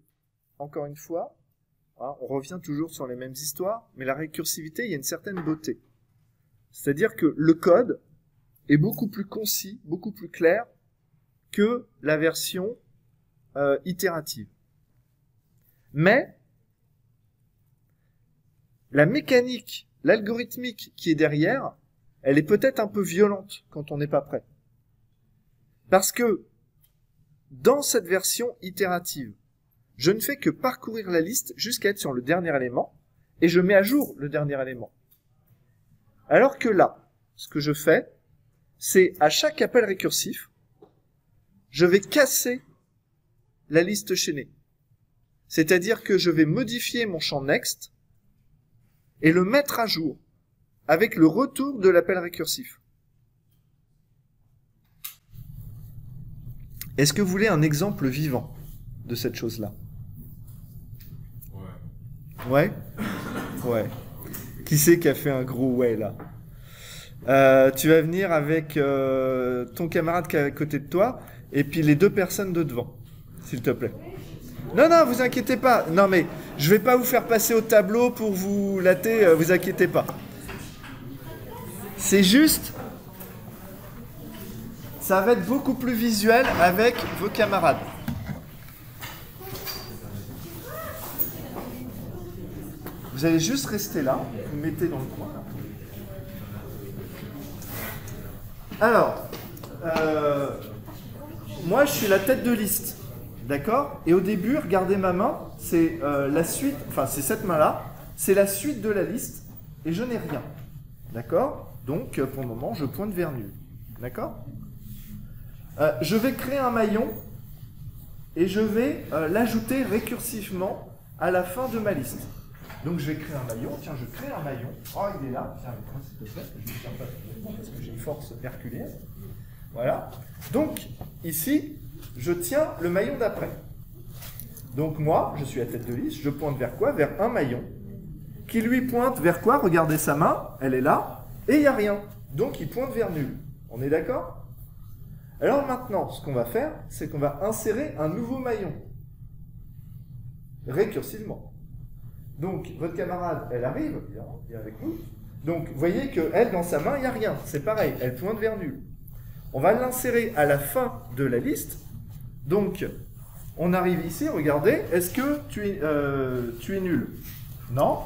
encore une fois, hein, on revient toujours sur les mêmes histoires, mais la récursivité, il y a une certaine beauté. C'est-à-dire que le code est beaucoup plus concis, beaucoup plus clair que la version itérative. Mais la mécanique, l'algorithmique qui est derrière, elle est peut-être un peu violente quand on n'est pas prêt. Parce que dans cette version itérative, je ne fais que parcourir la liste jusqu'à être sur le dernier élément, et je mets à jour le dernier élément. Alors que là, ce que je fais, c'est à chaque appel récursif, je vais casser la liste chaînée. C'est-à-dire que je vais modifier mon champ next et le mettre à jour avec le retour de l'appel récursif. Est-ce que vous voulez un exemple vivant de cette chose-là? Ouais. Ouais. Qui c'est qui a fait un gros ouais là? Tu vas venir avec ton camarade qui est à côté de toi et puis les deux personnes de devant, s'il te plaît. Non, non, vous inquiétez pas. Non, mais je vais pas vous faire passer au tableau pour vous latter, vous inquiétez pas. C'est juste, ça va être beaucoup plus visuel avec vos camarades. Vous allez juste rester là, vous mettez dans le coin. Là. Alors, moi je suis la tête de liste, d'accord? Et au début, regardez ma main, c'est la suite, enfin c'est cette main-là, c'est la suite de la liste, et je n'ai rien, d'accord? Donc pour le moment, je pointe vers nul, d'accord? Je vais créer un maillon, et je vais l'ajouter récursivement à la fin de ma liste. Donc je vais créer un maillon, tiens je crée un maillon, oh il est là, tiens avec moi s'il te plaît, je ne tiens pas parce que j'ai une force herculéenne, voilà. Donc ici, je tiens le maillon d'après. Donc moi, je suis à tête de liste, je pointe vers quoi? Vers un maillon, qui lui pointe vers quoi? Regardez sa main, elle est là, et il n'y a rien, donc il pointe vers nul. On est d'accord? Alors maintenant, ce qu'on va faire, c'est qu'on va insérer un nouveau maillon, récursivement. Donc, votre camarade, elle arrive, vient avec nous. Donc, vous voyez qu'elle, dans sa main, il n'y a rien. C'est pareil, elle pointe vers nul. On va l'insérer à la fin de la liste. Donc, on arrive ici, regardez, est-ce que tu es nul? Non.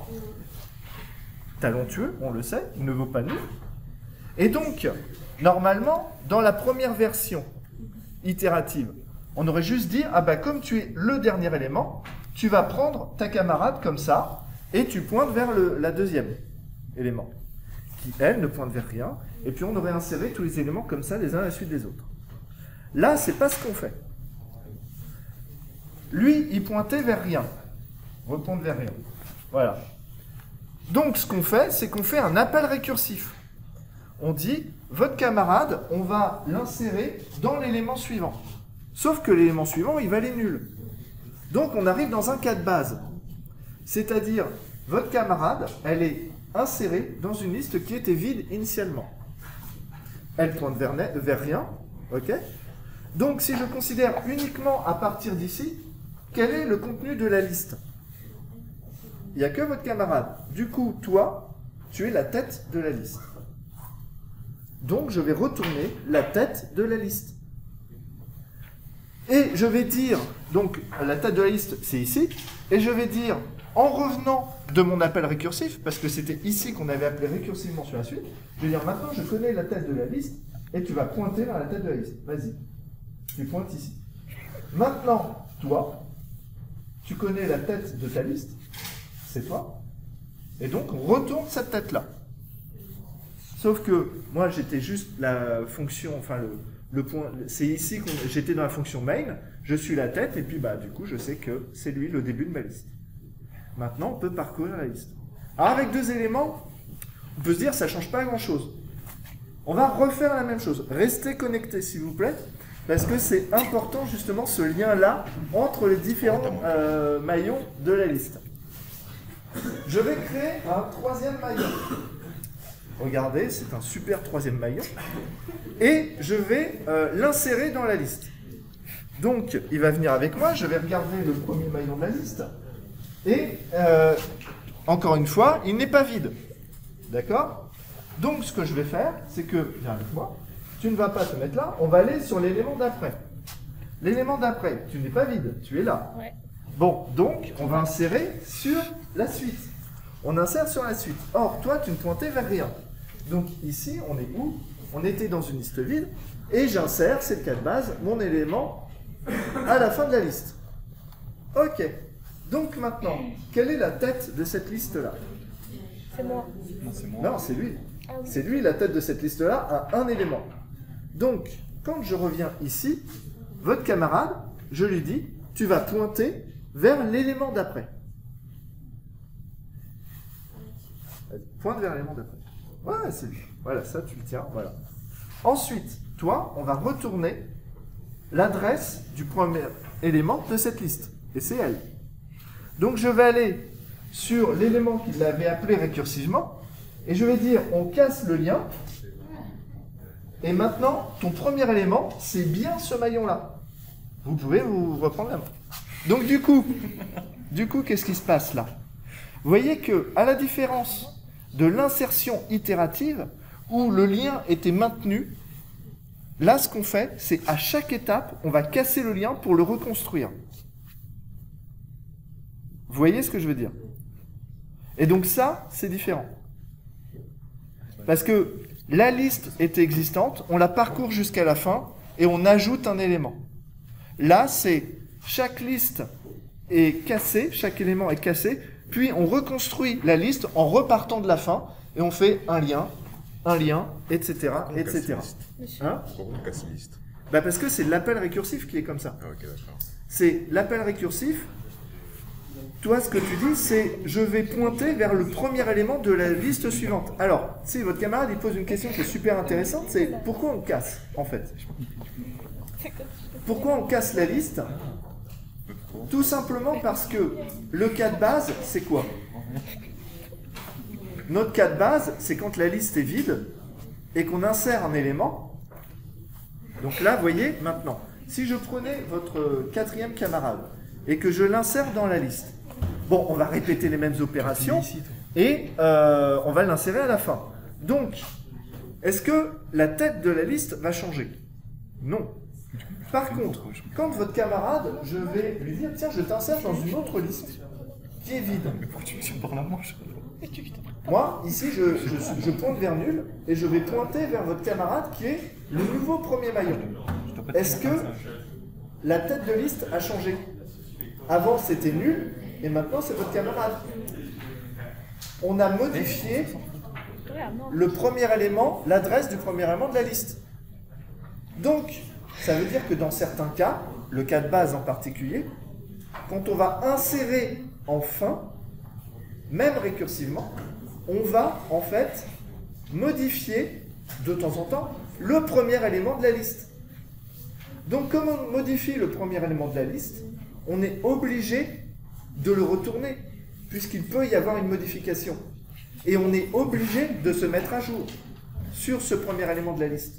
Talentueux, on le sait, il ne vaut pas nul. Et donc, normalement, dans la première version itérative, on aurait juste dit, ah bah comme tu es le dernier élément, tu vas prendre ta camarade comme ça, et tu pointes vers la deuxième élément, qui, elle, ne pointe vers rien, et puis on aurait inséré tous les éléments comme ça, les uns à la suite des autres. Là, c'est pas ce qu'on fait. Lui, il pointait vers rien. Repointe vers rien. Voilà. Donc, ce qu'on fait, c'est qu'on fait un appel récursif. On dit, votre camarade, on va l'insérer dans l'élément suivant. Sauf que l'élément suivant, il valait nul. Donc, on arrive dans un cas de base. C'est-à-dire, votre camarade, elle est insérée dans une liste qui était vide initialement. Elle pointe vers rien, ok? Donc, si je considère uniquement à partir d'ici, quel est le contenu de la liste? Il n'y a que votre camarade. Du coup, toi, tu es la tête de la liste. Donc, je vais retourner la tête de la liste. Et je vais dire, donc la tête de la liste, c'est ici, et je vais dire, en revenant de mon appel récursif, parce que c'était ici qu'on avait appelé récursivement sur la suite, je vais dire, maintenant je connais la tête de la liste, et tu vas pointer vers la tête de la liste. Vas-y, tu pointes ici. Maintenant, toi, tu connais la tête de ta liste, c'est toi, et donc on retourne cette tête-là. Sauf que moi j'étais juste la fonction, enfin le point, c'est ici que j'étais dans la fonction main, je suis la tête, et puis bah du coup je sais que c'est lui le début de ma liste. Maintenant on peut parcourir la liste. Alors avec deux éléments, on peut se dire ça ne change pas grand chose. On va refaire la même chose. Restez connectés s'il vous plaît, parce que c'est important justement ce lien-là entre les différents maillons de la liste. Je vais créer un troisième maillon. Regardez, c'est un super troisième maillon. Et je vais l'insérer dans la liste. Donc, il va venir avec moi, je vais regarder le premier maillon de la liste. Et, encore une fois, il n'est pas vide. D'accord? Donc, ce que je vais faire, c'est que, viens avec moi, tu ne vas pas te mettre là, on va aller sur l'élément d'après. L'élément d'après, tu n'es pas vide, tu es là. Ouais. Bon, donc, on va insérer sur la suite. On insère sur la suite. Or, toi, tu ne pointais vers rien. Donc ici, on est où? On était dans une liste vide, et j'insère, c'est le cas de base, mon élément à la fin de la liste. Ok. Donc maintenant, quelle est la tête de cette liste-là? C'est moi. Non, c'est moi. Non, c'est lui. Ah oui. C'est lui, la tête de cette liste-là, a un élément. Donc, quand je reviens ici, votre camarade, je lui dis, tu vas pointer vers l'élément d'après. Vas-y, pointe vers l'élément d'après. Ouais, c'est lui. Voilà, ça tu le tiens, voilà. Ensuite, toi, on va retourner l'adresse du premier élément de cette liste. Et c'est elle. Donc je vais aller sur l'élément qu'il avait appelé récursivement, et je vais dire, on casse le lien, et maintenant, ton premier élément, c'est bien ce maillon-là. Vous pouvez vous reprendre la main. Donc du coup, qu'est-ce qui se passe là? Vous voyez que, à la différence de l'insertion itérative, où le lien était maintenu, là, ce qu'on fait, c'est à chaque étape, on va casser le lien pour le reconstruire. Vous voyez ce que je veux dire? Et donc ça, c'est différent. Parce que la liste était existante, on la parcourt jusqu'à la fin, et on ajoute un élément. Là, c'est chaque liste est cassée, chaque élément est cassé, puis on reconstruit la liste en repartant de la fin, et on fait un lien, etc., etc. Hein? Pourquoi on casse liste? Bah parce que c'est l'appel récursif qui est comme ça. Ah, ok, d'accord. C'est l'appel récursif. Toi, ce que tu dis, c'est je vais pointer vers le premier élément de la liste suivante. Alors, si votre camarade il pose une question qui est super intéressante, c'est pourquoi on casse, en fait? Pourquoi on casse la liste? Tout simplement parce que le cas de base, c'est quoi? Notre cas de base, c'est quand la liste est vide et qu'on insère un élément. Donc là, vous voyez, maintenant, si je prenais votre quatrième camarade et que je l'insère dans la liste, bon, on va répéter les mêmes opérations et on va l'insérer à la fin. Donc, est-ce que la tête de la liste va changer? Non. Par contre, quand votre camarade, je vais lui dire, tiens, je t'insère dans une autre liste qui est vide. Mais pourquoi tu me tiens par la manche? Moi, ici, je pointe vers nul et je vais pointer vers votre camarade qui est le nouveau premier maillon. Est-ce que la tête de liste a changé? Avant, c'était nul et maintenant, c'est votre camarade. On a modifié le premier élément, l'adresse du premier élément de la liste. Donc, ça veut dire que dans certains cas, le cas de base en particulier, quand on va insérer en fin, même récursivement, on va en fait modifier de temps en temps le premier élément de la liste. Donc comme on modifie le premier élément de la liste, on est obligé de le retourner, puisqu'il peut y avoir une modification. Et on est obligé de se mettre à jour sur ce premier élément de la liste.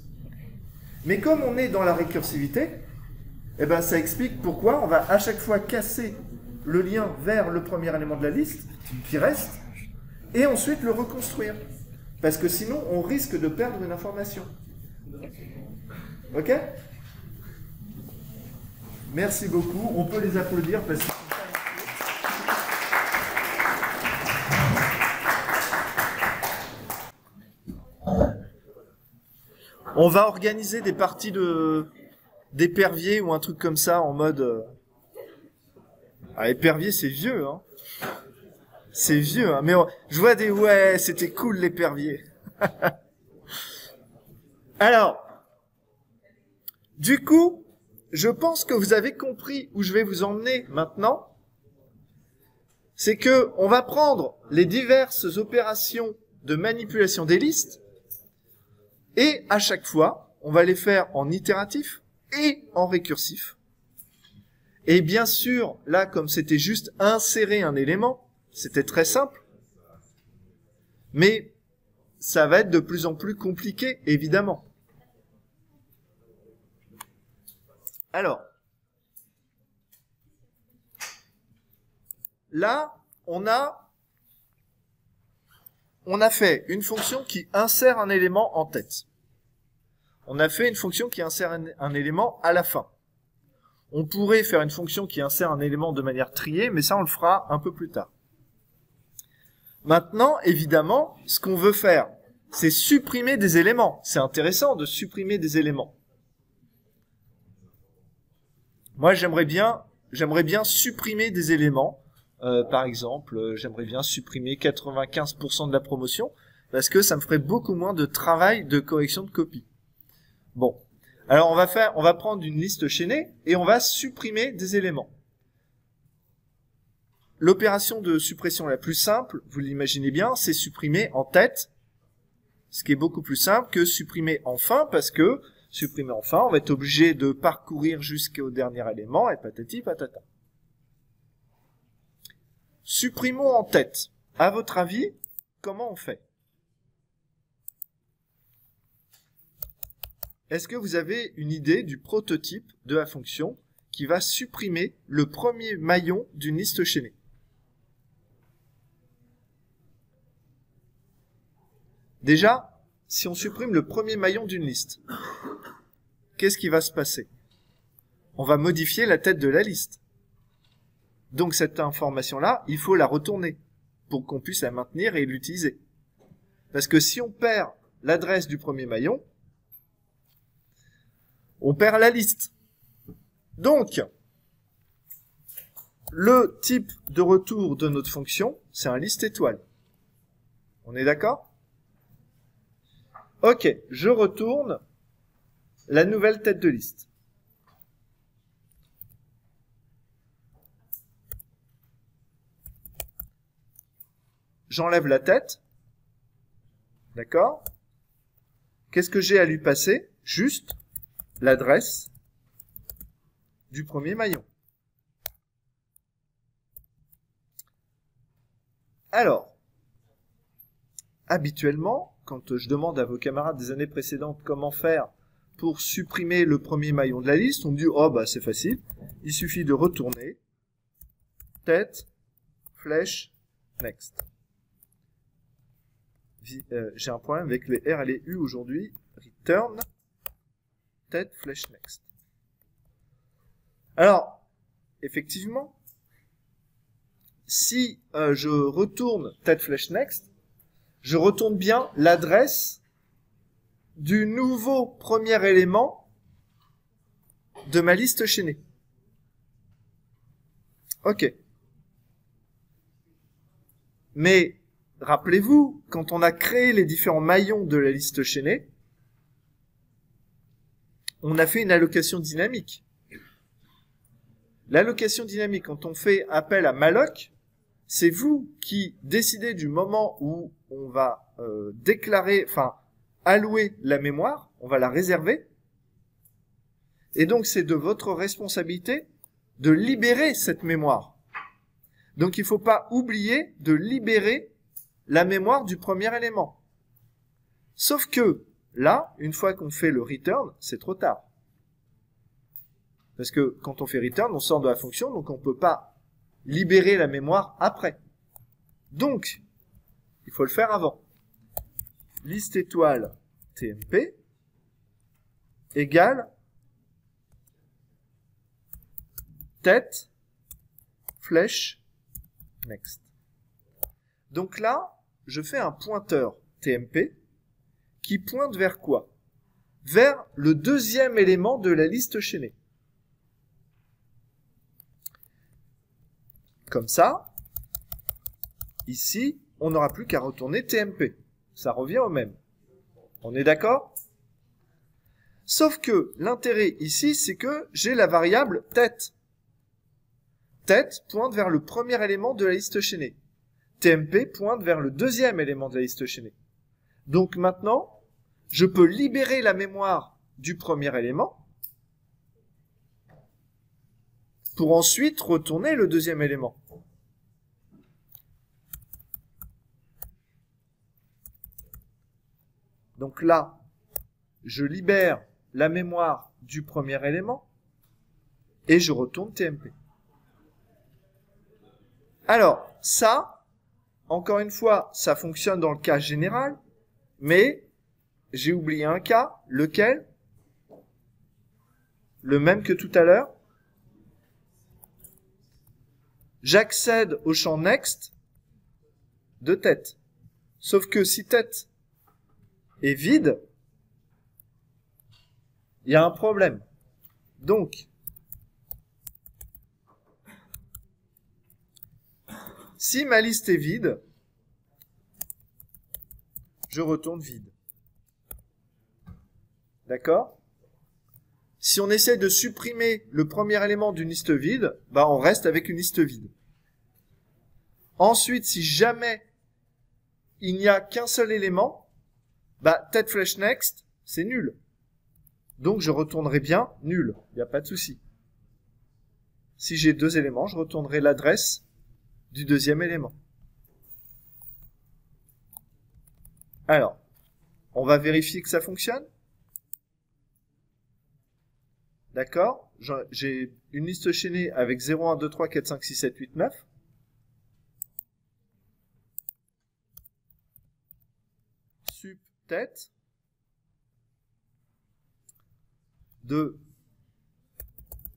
Mais comme on est dans la récursivité, eh ben ça explique pourquoi on va à chaque fois casser le lien vers le premier élément de la liste qui reste, et ensuite le reconstruire. Parce que sinon, on risque de perdre une information. Ok? Merci beaucoup. On peut les applaudir parce que... On va organiser des parties d'épervier ou un truc comme ça en mode... Ah, épervier, c'est vieux, hein. C'est vieux, hein. Mais je vois des... Ouais, c'était cool, l'épervier. Alors, du coup, je pense que vous avez compris où je vais vous emmener maintenant. C'est que on va prendre les diverses opérations de manipulation des listes et à chaque fois, on va les faire en itératif et en récursif. Et bien sûr, là, comme c'était juste insérer un élément, c'était très simple. Mais ça va être de plus en plus compliqué, évidemment. Alors, là, on a fait une fonction qui insère un élément en tête. On a fait une fonction qui insère un élément à la fin. On pourrait faire une fonction qui insère un élément de manière triée, mais ça, on le fera un peu plus tard. Maintenant, évidemment, ce qu'on veut faire, c'est supprimer des éléments. C'est intéressant de supprimer des éléments. Moi, j'aimerais bien supprimer des éléments. Par exemple, j'aimerais bien supprimer 95% de la promotion parce que ça me ferait beaucoup moins de travail de correction de copie. Bon. Alors, on va prendre une liste chaînée et on va supprimer des éléments. L'opération de suppression la plus simple, vous l'imaginez bien, c'est supprimer en tête, ce qui est beaucoup plus simple que supprimer en fin, parce que supprimer en fin, on va être obligé de parcourir jusqu'au dernier élément, et patati patata. Supprimons en tête. À votre avis, comment on fait? Est-ce que vous avez une idée du prototype de la fonction qui va supprimer le premier maillon d'une liste chaînée? Déjà, si on supprime le premier maillon d'une liste, qu'est-ce qui va se passer? On va modifier la tête de la liste. Donc cette information-là, il faut la retourner pour qu'on puisse la maintenir et l'utiliser. Parce que si on perd l'adresse du premier maillon, on perd la liste. Donc, le type de retour de notre fonction, c'est un liste étoile. On est d'accord? Ok, je retourne la nouvelle tête de liste. J'enlève la tête. D'accord? Qu'est-ce que j'ai à lui passer? Juste l'adresse du premier maillon. Alors, habituellement, quand je demande à vos camarades des années précédentes comment faire pour supprimer le premier maillon de la liste, on me dit « Oh, bah c'est facile, il suffit de retourner, tête, flèche, next ». J'ai un problème avec les R et les U aujourd'hui. Return, tête, flèche, next. Alors, effectivement, si je retourne tête, flèche, next, je retourne bien l'adresse du nouveau premier élément de ma liste chaînée. Ok. Mais rappelez-vous, quand on a créé les différents maillons de la liste chaînée, on a fait une allocation dynamique. L'allocation dynamique, quand on fait appel à malloc, c'est vous qui décidez du moment où on va déclarer, enfin, allouer la mémoire, on va la réserver. Et donc, c'est de votre responsabilité de libérer cette mémoire. Donc, il ne faut pas oublier de libérer la mémoire du premier élément. Sauf que, là, une fois qu'on fait le return, c'est trop tard. Parce que quand on fait return, on sort de la fonction, donc on ne peut pas libérer la mémoire après. Donc, il faut le faire avant. Liste étoile TMP égale tête, flèche, next. Donc là, je fais un pointeur TMP qui pointe vers quoi? Vers le deuxième élément de la liste chaînée. Comme ça, ici, on n'aura plus qu'à retourner TMP. Ça revient au même. On est d'accord? Sauf que l'intérêt ici, c'est que j'ai la variable tête. Tête pointe vers le premier élément de la liste chaînée. TMP pointe vers le deuxième élément de la liste chaînée. Donc maintenant, je peux libérer la mémoire du premier élément pour ensuite retourner le deuxième élément. Donc là, je libère la mémoire du premier élément et je retourne TMP. Alors, ça, encore une fois, ça fonctionne dans le cas général, mais j'ai oublié un cas, lequel? Le même que tout à l'heure. J'accède au champ next de tête. Sauf que si tête est vide, il y a un problème. Donc, Si ma liste est vide, je retourne vide. D'accord? Si on essaie de supprimer le premier élément d'une liste vide, bah on reste avec une liste vide. Ensuite, si jamais il n'y a qu'un seul élément, bah tête flèche next, c'est nul. Donc je retournerai bien nul, il n'y a pas de souci. Si j'ai deux éléments, je retournerai l'adresse du deuxième élément. Alors, on va vérifier que ça fonctionne. D'accord? J'ai une liste chaînée avec 0, 1, 2, 3, 4, 5, 6, 7, 8, 9. Sup tête. 2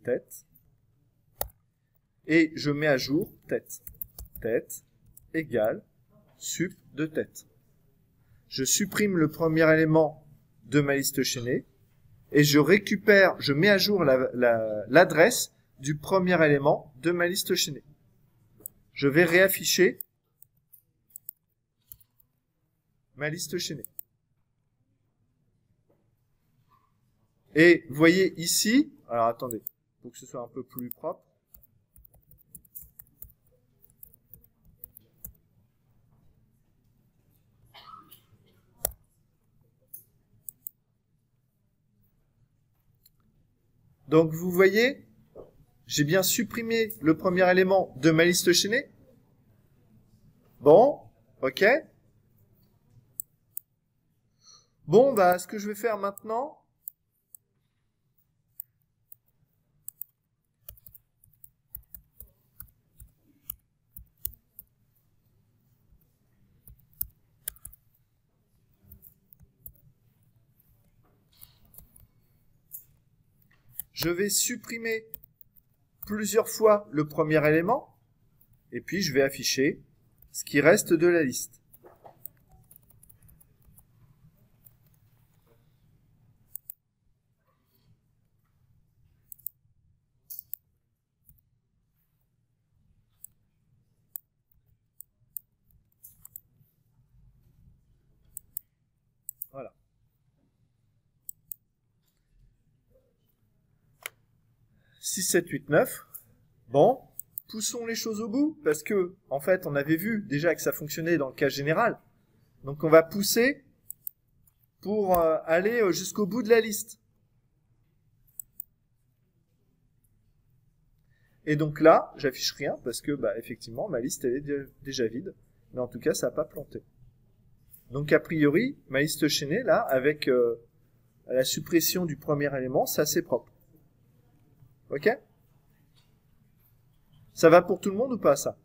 tête. Et je mets à jour tête. Tête égale sup de tête. Je supprime le premier élément de ma liste chaînée et je récupère, je mets à jour l'adresse du premier élément de ma liste chaînée. Je vais réafficher ma liste chaînée. Et vous voyez ici, alors attendez, pour que ce soit un peu plus propre. Donc vous voyez, j'ai bien supprimé le premier élément de ma liste chaînée. Bon, ok. Bon, bah ce que je vais faire maintenant, je vais supprimer plusieurs fois le premier élément, et puis je vais afficher ce qui reste de la liste. Voilà. 6, 7, 8, 9. Bon, poussons les choses au bout, parce que, en fait, on avait vu déjà que ça fonctionnait dans le cas général. Donc on va pousser pour aller jusqu'au bout de la liste. Et donc là, j'affiche rien, parce que, bah, effectivement, ma liste, elle est déjà vide. Mais en tout cas, ça n'a pas planté. Donc, a priori, ma liste chaînée, là, avec la suppression du premier élément, c'est assez propre. Ok? Ça va pour tout le monde ou pas, ça?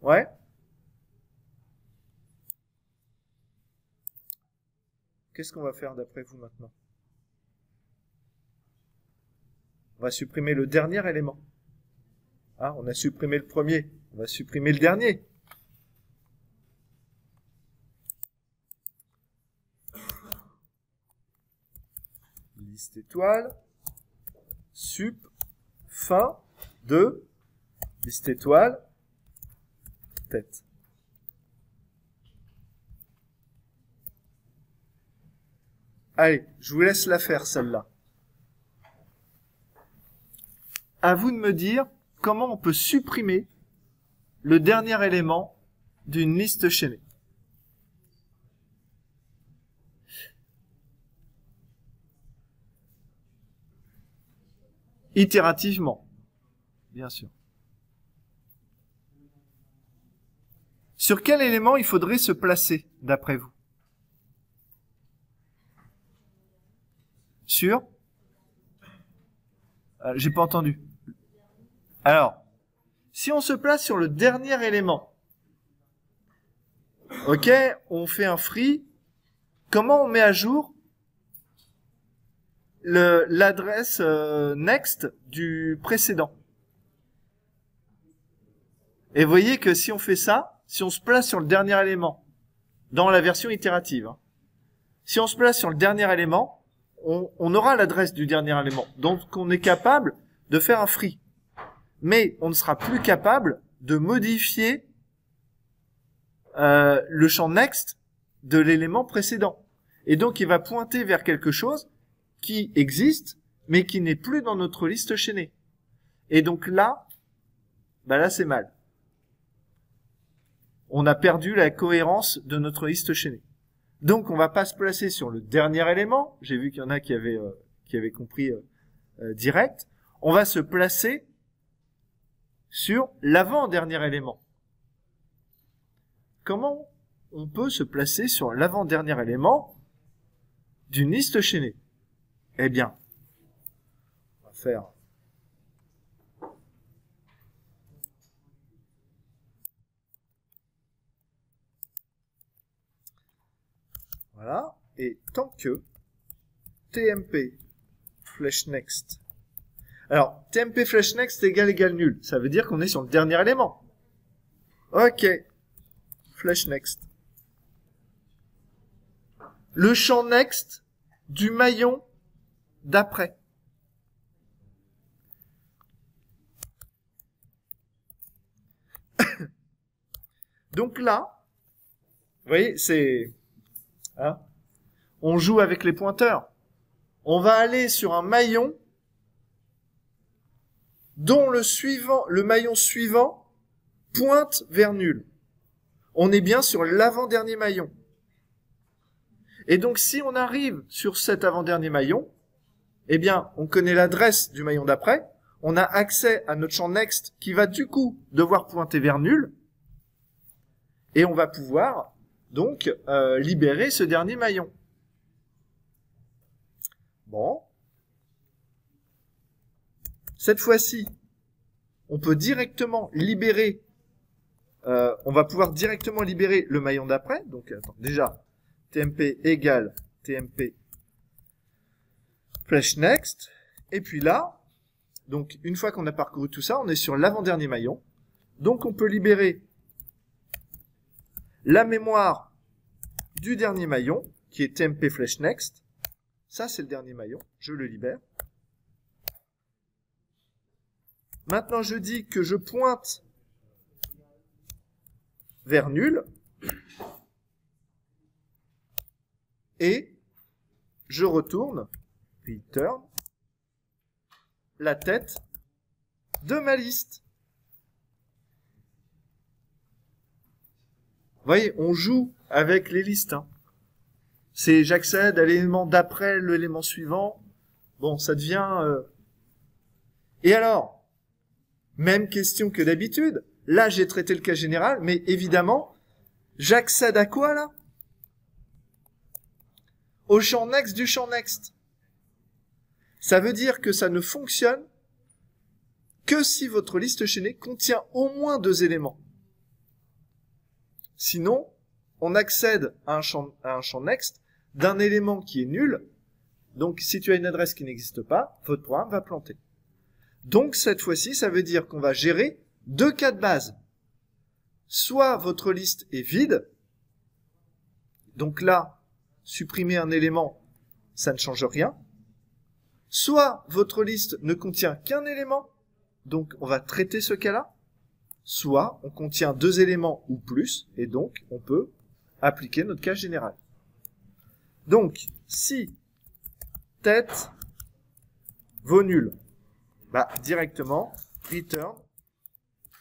Ouais? Qu'est-ce qu'on va faire d'après vous maintenant? On va supprimer le dernier élément. Ah, on a supprimé le premier. On va supprimer le dernier. Liste étoile. Sup. Fin de liste étoile. Tête. Allez, je vous laisse la faire, celle-là. À vous de me dire comment on peut supprimer le dernier élément d'une liste chaînée. Itérativement, bien sûr. Sur quel élément il faudrait se placer, d'après vous? Sur j'ai pas entendu. Alors, si on se place sur le dernier élément, ok, on fait un free, comment on met à jour l'adresse next du précédent? Et vous voyez que si on fait ça, si on se place sur le dernier élément, dans la version itérative, hein, si on se place sur le dernier élément, on aura l'adresse du dernier élément. Donc on est capable de faire un free. Mais on ne sera plus capable de modifier le champ next de l'élément précédent. Et donc, il va pointer vers quelque chose qui existe, mais qui n'est plus dans notre liste chaînée. Et donc là, là c'est mal. On a perdu la cohérence de notre liste chaînée. Donc, on va pas se placer sur le dernier élément. J'ai vu qu'il y en a qui avaient compris direct. On va se placer sur l'avant-dernier élément. Comment on peut se placer sur l'avant-dernier élément d'une liste chaînée? Eh bien, on va faire voilà, et tant que TMP flèche next. Alors, TMP flèche next égale nul. Ça veut dire qu'on est sur le dernier élément. Ok. Flèche next. Le champ next du maillon d'après. Donc là, vous voyez, c'est... Hein, on joue avec les pointeurs. On va aller sur un maillon dont le maillon suivant pointe vers nul. On est bien sur l'avant-dernier maillon. Et donc, si on arrive sur cet avant-dernier maillon, eh bien, on connaît l'adresse du maillon d'après, on a accès à notre champ next qui va du coup devoir pointer vers nul, et on va pouvoir donc libérer ce dernier maillon. Bon. Cette fois-ci, on peut directement libérer, on va pouvoir directement libérer le maillon d'après. Donc, attends, déjà, TMP égale TMP flèche next. Et puis là, donc une fois qu'on a parcouru tout ça, on est sur l'avant-dernier maillon. Donc, on peut libérer la mémoire du dernier maillon, qui est TMP flèche next. Ça, c'est le dernier maillon. Je le libère. Maintenant, je dis que je pointe vers nul. Et je retourne, return, la tête de ma liste. Vous voyez, on joue avec les listes. Hein. C'est j'accède à l'élément d'après l'élément suivant. Bon, ça devient... Et alors, même question que d'habitude. Là, j'ai traité le cas général, mais évidemment, j'accède à quoi, là? Au champ next du champ next. Ça veut dire que ça ne fonctionne que si votre liste chaînée contient au moins 2 éléments. Sinon, on accède à un champ next d'un élément qui est nul. Donc, si tu as une adresse qui n'existe pas, votre programme va planter. Donc, cette fois-ci, ça veut dire qu'on va gérer 2 cas de base. Soit votre liste est vide. Donc là, supprimer un élément, ça ne change rien. Soit votre liste ne contient qu'un élément. Donc, on va traiter ce cas-là. Soit on contient 2 éléments ou plus, et donc on peut appliquer notre cas général. Donc, si tête vaut nul, directement, return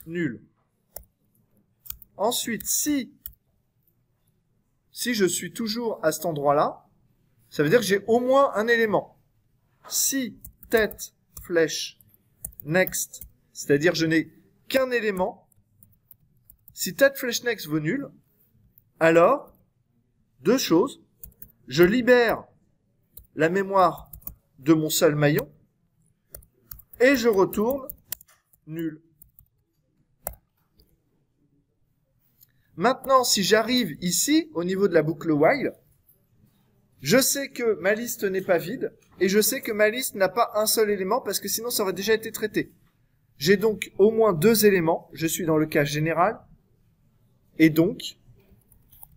nul. Ensuite, si je suis toujours à cet endroit-là, ça veut dire que j'ai au moins un élément. Si tête flèche next, c'est-à-dire je n'ai qu'un élément, si tête flèche next vaut nul, alors, 2 choses, je libère la mémoire de mon seul maillon, et je retourne nul. Maintenant, si j'arrive ici, au niveau de la boucle while, je sais que ma liste n'est pas vide, et je sais que ma liste n'a pas un seul élément, parce que sinon ça aurait déjà été traité. J'ai donc au moins 2 éléments, je suis dans le cas général, et donc,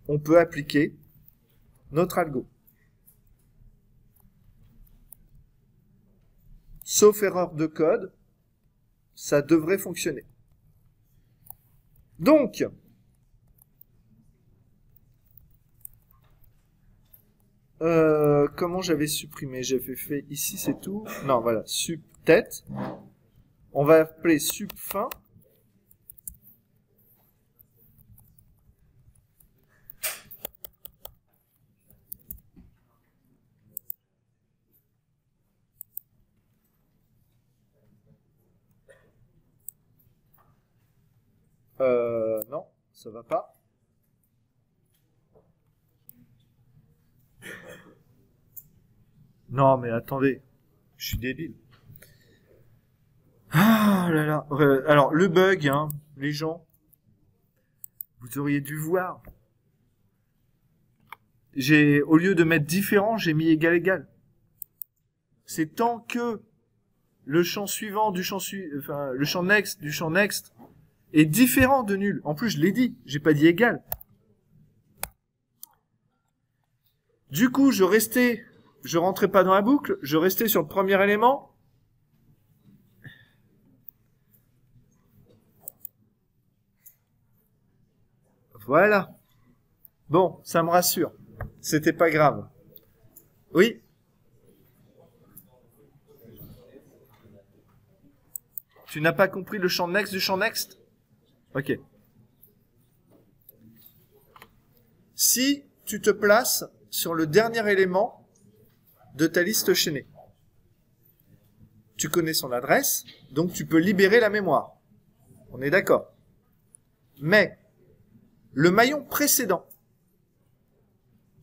on peut appliquer notre algo. Sauf erreur de code, ça devrait fonctionner. Donc, comment j'avais supprimé? J'avais fait ici, c'est tout. Non, voilà, sup tête. On va appeler sup fin. Non, ça va pas. Non, mais attendez, je suis débile. Ah là là. Alors, le bug, hein, les gens, vous auriez dû voir. Au lieu de mettre différent, j'ai mis égal égal. C'est tant que le champ suivant du champ enfin, le champ next du champ next est différent de nul. En plus, je l'ai dit, j'ai pas dit égal. Du coup, je rentrais pas dans la boucle, je restais sur le premier élément. Voilà. Bon, ça me rassure. C'était pas grave. Oui? Tu n'as pas compris le champ next du champ next? Ok. Si tu te places sur le dernier élément de ta liste chaînée, tu connais son adresse, donc tu peux libérer la mémoire. On est d'accord. Mais le maillon précédent,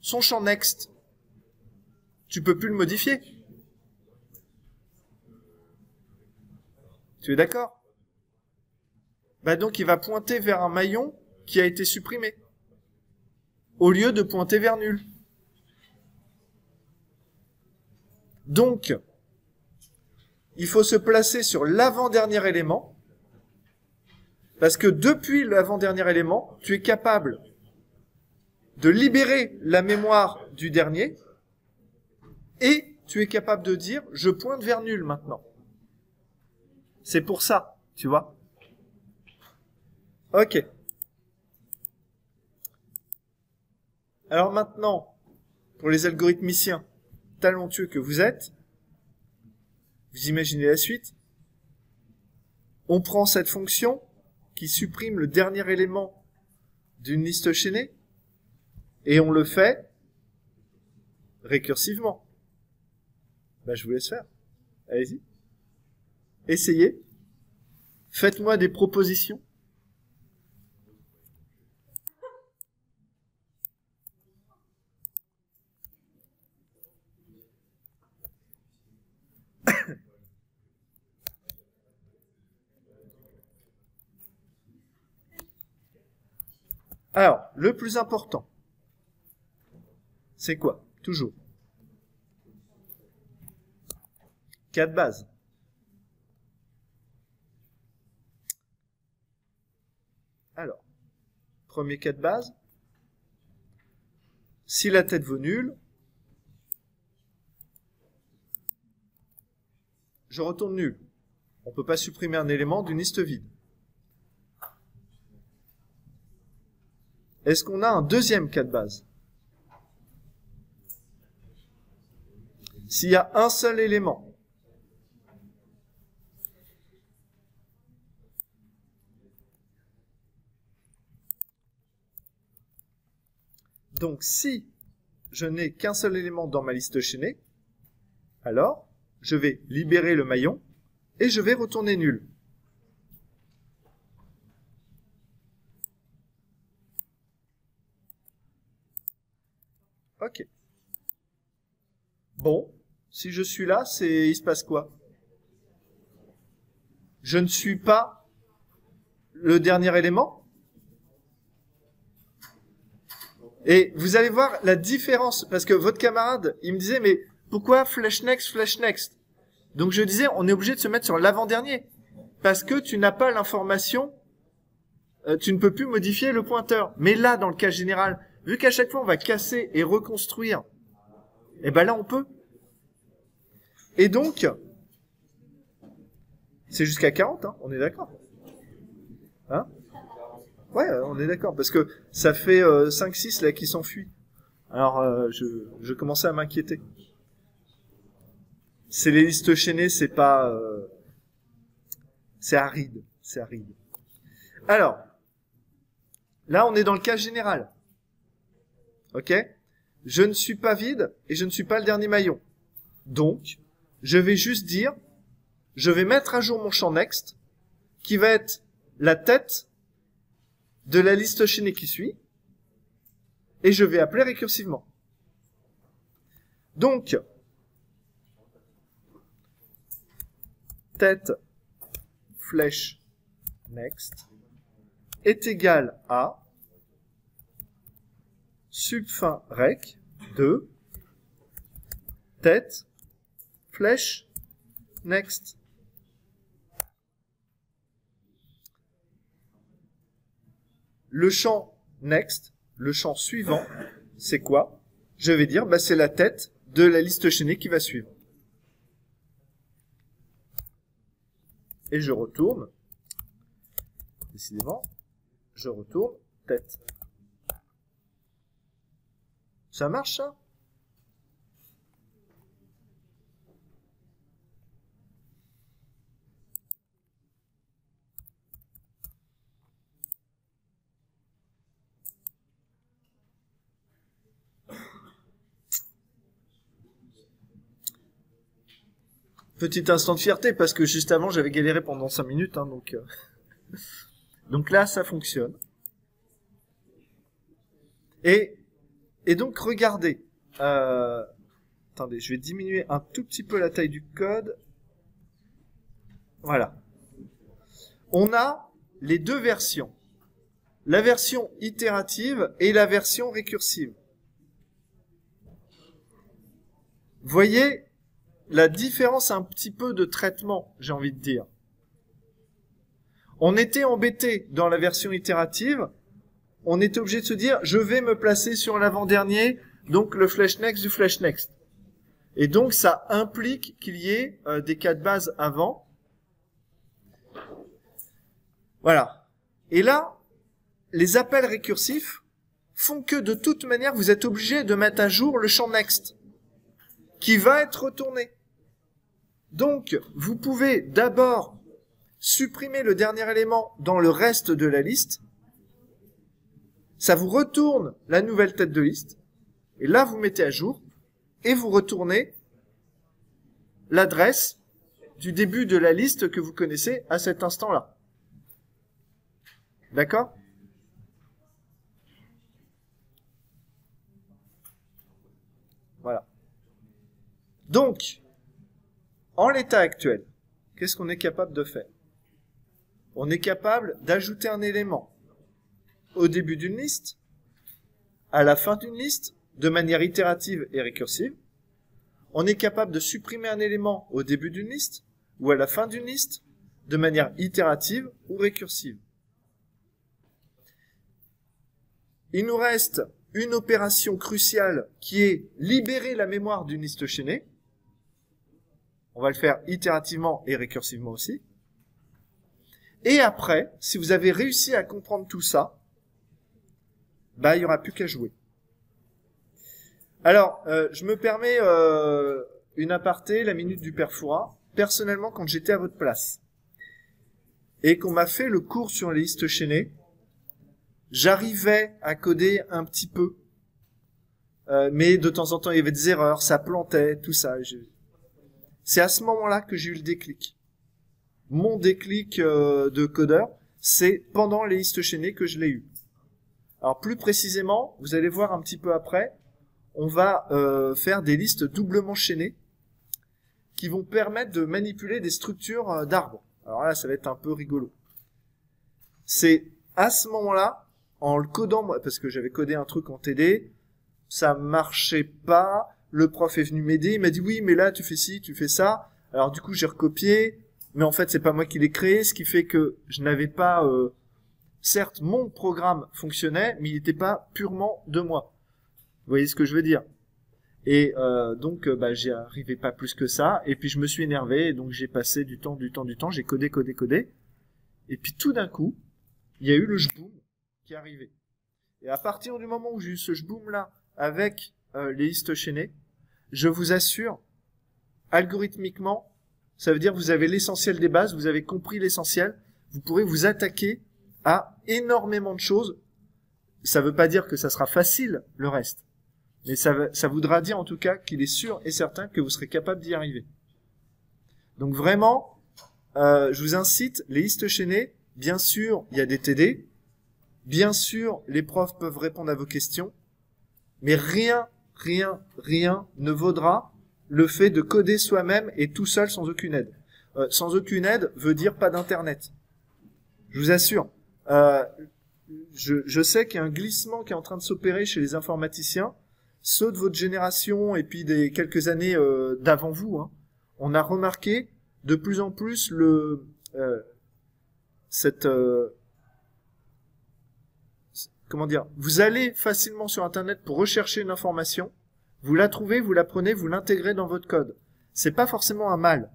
son champ next, tu peux plus le modifier. Tu es d'accord? Bah donc il va pointer vers un maillon qui a été supprimé, au lieu de pointer vers nul. Donc, il faut se placer sur l'avant-dernier élément, parce que depuis l'avant-dernier élément, tu es capable de libérer la mémoire du dernier, et tu es capable de dire « je pointe vers nul maintenant ». C'est pour ça, tu vois. Ok. Alors maintenant, pour les algorithmiciens talentueux que vous êtes, vous imaginez la suite. On prend cette fonction qui supprime le dernier élément d'une liste chaînée et on le fait récursivement. Ben, je vous laisse faire. Allez-y. Essayez. Faites-moi des propositions. Alors, le plus important, c'est quoi? Toujours. Cas de base. Alors, premier cas de base. Si la tête vaut nul, je retourne nul. On ne peut pas supprimer un élément d'une liste vide. Est-ce qu'on a un deuxième cas de base? S'il y a un seul élément, donc si je n'ai qu'un seul élément dans ma liste chaînée, alors je vais libérer le maillon et je vais retourner nul. Ok. Bon, si je suis là, il se passe quoi? Je ne suis pas le dernier élément. Et vous allez voir la différence, parce que votre camarade, il me disait, mais pourquoi flash next? Donc je disais, on est obligé de se mettre sur l'avant-dernier, parce que tu n'as pas l'information, tu ne peux plus modifier le pointeur. Mais là, dans le cas général, vu qu'à chaque fois on va casser et reconstruire, et ben là on peut. Et donc, c'est jusqu'à 40, hein, on est d'accord? Hein? Ouais, on est d'accord, parce que ça fait 5-6 là qui s'enfuient. Alors, je commençais à m'inquiéter. C'est les listes chaînées, c'est pas... c'est aride, c'est aride. Alors, là, on est dans le cas général. Ok? Je ne suis pas vide et je ne suis pas le dernier maillon. Donc, je vais juste dire, je vais mettre à jour mon champ next, qui va être la tête de la liste chaînée qui suit, et je vais appeler récursivement. Donc, tête flèche next est égal à subfin rec de tête flèche next. Le champ next, le champ suivant, c'est quoi? Je vais dire, bah, c'est la tête de la liste chaînée qui va suivre. Et je retourne, décidément, je retourne tête. Ça marche, ça? Petit instant de fierté, parce que juste avant, j'avais galéré pendant 5 minutes, hein, donc là, ça fonctionne. Et donc, regardez. Attendez, je vais diminuer un tout petit peu la taille du code. Voilà. On a les deux versions. La version itérative et la version récursive. Voyez la différence un petit peu de traitement, j'ai envie de dire. On était embêté dans la version itérative. On était obligé de se dire, je vais me placer sur l'avant-dernier, donc le flash next du flash next. Et donc, ça implique qu'il y ait des cas de base avant. Voilà. Et là, les appels récursifs font que de toute manière, vous êtes obligé de mettre à jour le champ next, qui va être retourné. Donc, vous pouvez d'abord supprimer le dernier élément dans le reste de la liste. Ça vous retourne la nouvelle tête de liste. Et là, vous mettez à jour et vous retournez l'adresse du début de la liste que vous connaissez à cet instant-là. D'accord? Voilà. Donc, en l'état actuel, qu'est-ce qu'on est capable de faire? On est capable d'ajouter un élément au début d'une liste, à la fin d'une liste, de manière itérative et récursive. On est capable de supprimer un élément au début d'une liste ou à la fin d'une liste, de manière itérative ou récursive. Il nous reste une opération cruciale qui est libérer la mémoire d'une liste chaînée. On va le faire itérativement et récursivement aussi. Et après, si vous avez réussi à comprendre tout ça, bah, il n'y aura plus qu'à jouer. Alors, je me permets une aparté, la minute du père Fouras. Personnellement, quand j'étais à votre place et qu'on m'a fait le cours sur les listes chaînées, j'arrivais à coder un petit peu. Mais de temps en temps, il y avait des erreurs, ça plantait, tout ça. C'est à ce moment-là que j'ai eu le déclic. Mon déclic de codeur, c'est pendant les listes chaînées que je l'ai eu. Alors plus précisément, vous allez voir un petit peu après, on va faire des listes doublement chaînées qui vont permettre de manipuler des structures d'arbres. Alors là, ça va être un peu rigolo. C'est à ce moment-là, en le codant, parce que j'avais codé un truc en TD, ça marchait pas, le prof est venu m'aider, il m'a dit oui, mais là tu fais ci, tu fais ça. Alors du coup j'ai recopié, mais en fait c'est pas moi qui l'ai créé, ce qui fait que je n'avais pas, certes mon programme fonctionnait, mais il n'était pas purement de moi. Vous voyez ce que je veux dire? Et donc bah, j'y arrivais pas plus que ça, et puis je me suis énervé, et donc j'ai passé du temps, j'ai codé, et puis tout d'un coup, il y a eu le jboom, qui est arrivé. Et à partir du moment où j'ai eu ce boom-là avec les listes chaînées, je vous assure, algorithmiquement, ça veut dire que vous avez l'essentiel des bases, vous avez compris l'essentiel, vous pourrez vous attaquer à énormément de choses. Ça ne veut pas dire que ça sera facile, le reste. Mais ça voudra dire en tout cas qu'il est sûr et certain que vous serez capable d'y arriver. Donc vraiment, je vous incite, les listes chaînées, bien sûr, il y a des TD, bien sûr, les profs peuvent répondre à vos questions, mais rien ne vaudra le fait de coder soi-même et tout seul sans aucune aide. Sans aucune aide veut dire pas d'internet. Je vous assure. Je sais qu'il y a un glissement qui est en train de s'opérer chez les informaticiens, ceux de votre génération et puis des quelques années d'avant vous. Hein. On a remarqué de plus en plus comment dire, vous allez facilement sur Internet pour rechercher une information, vous la trouvez, vous la prenez, vous l'intégrez dans votre code. C'est pas forcément un mal.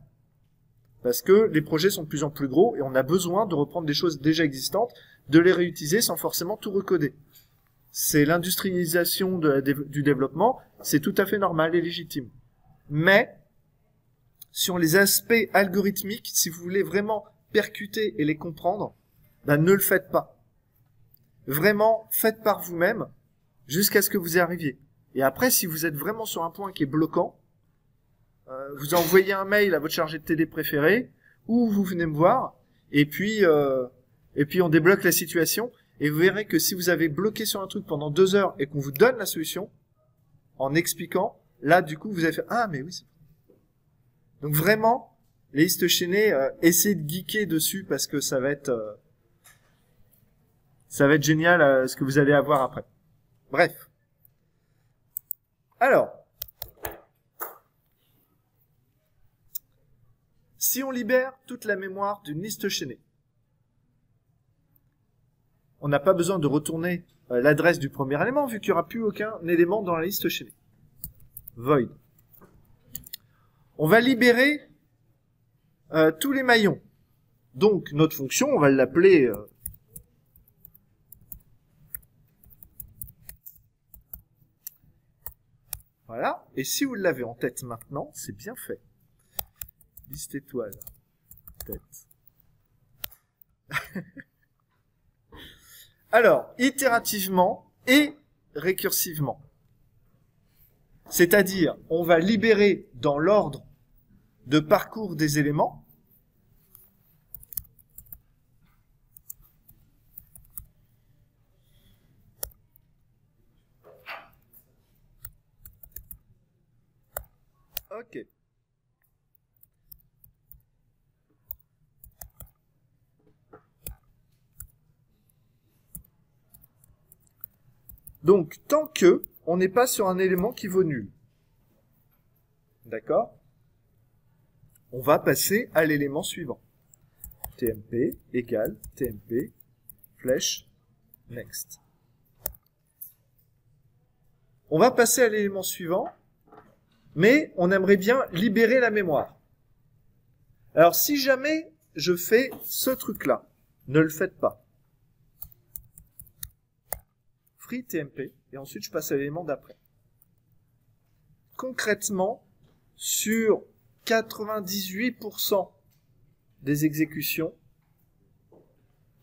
Parce que les projets sont de plus en plus gros et on a besoin de reprendre des choses déjà existantes, de les réutiliser sans forcément tout recoder. C'est l'industrialisation du développement, c'est tout à fait normal et légitime. Mais, sur les aspects algorithmiques, si vous voulez vraiment percuter et les comprendre, ben ne le faites pas. Vraiment, faites par vous-même jusqu'à ce que vous y arriviez. Et après, si vous êtes vraiment sur un point qui est bloquant, vous envoyez un mail à votre chargé de TD préféré, ou vous venez me voir, et puis on débloque la situation, et vous verrez que si vous avez bloqué sur un truc pendant 2 heures et qu'on vous donne la solution, en expliquant, là, du coup, vous avez fait « Ah, mais oui, c'est... » Donc vraiment, les listes chaînées, essayez de geeker dessus parce que ça va être génial ce que vous allez avoir après. Bref. Alors, si on libère toute la mémoire d'une liste chaînée, on n'a pas besoin de retourner l'adresse du premier élément vu qu'il n'y aura plus aucun élément dans la liste chaînée. Void. On va libérer tous les maillons. Donc, notre fonction, on va l'appeler... Voilà. Et si vous l'avez en tête maintenant, c'est bien fait. Liste étoile. Tête. Alors, itérativement et récursivement. C'est-à-dire, on va libérer dans l'ordre de parcours des éléments. Ok. Donc, tant que on n'est pas sur un élément qui vaut nul. D'accord? On va passer à l'élément suivant. TMP égale TMP flèche next. On va passer à l'élément suivant, mais on aimerait bien libérer la mémoire. Alors, si jamais je fais ce truc-là, ne le faites pas. Free TMP, et ensuite je passe à l'élément d'après. Concrètement, sur 98% des exécutions,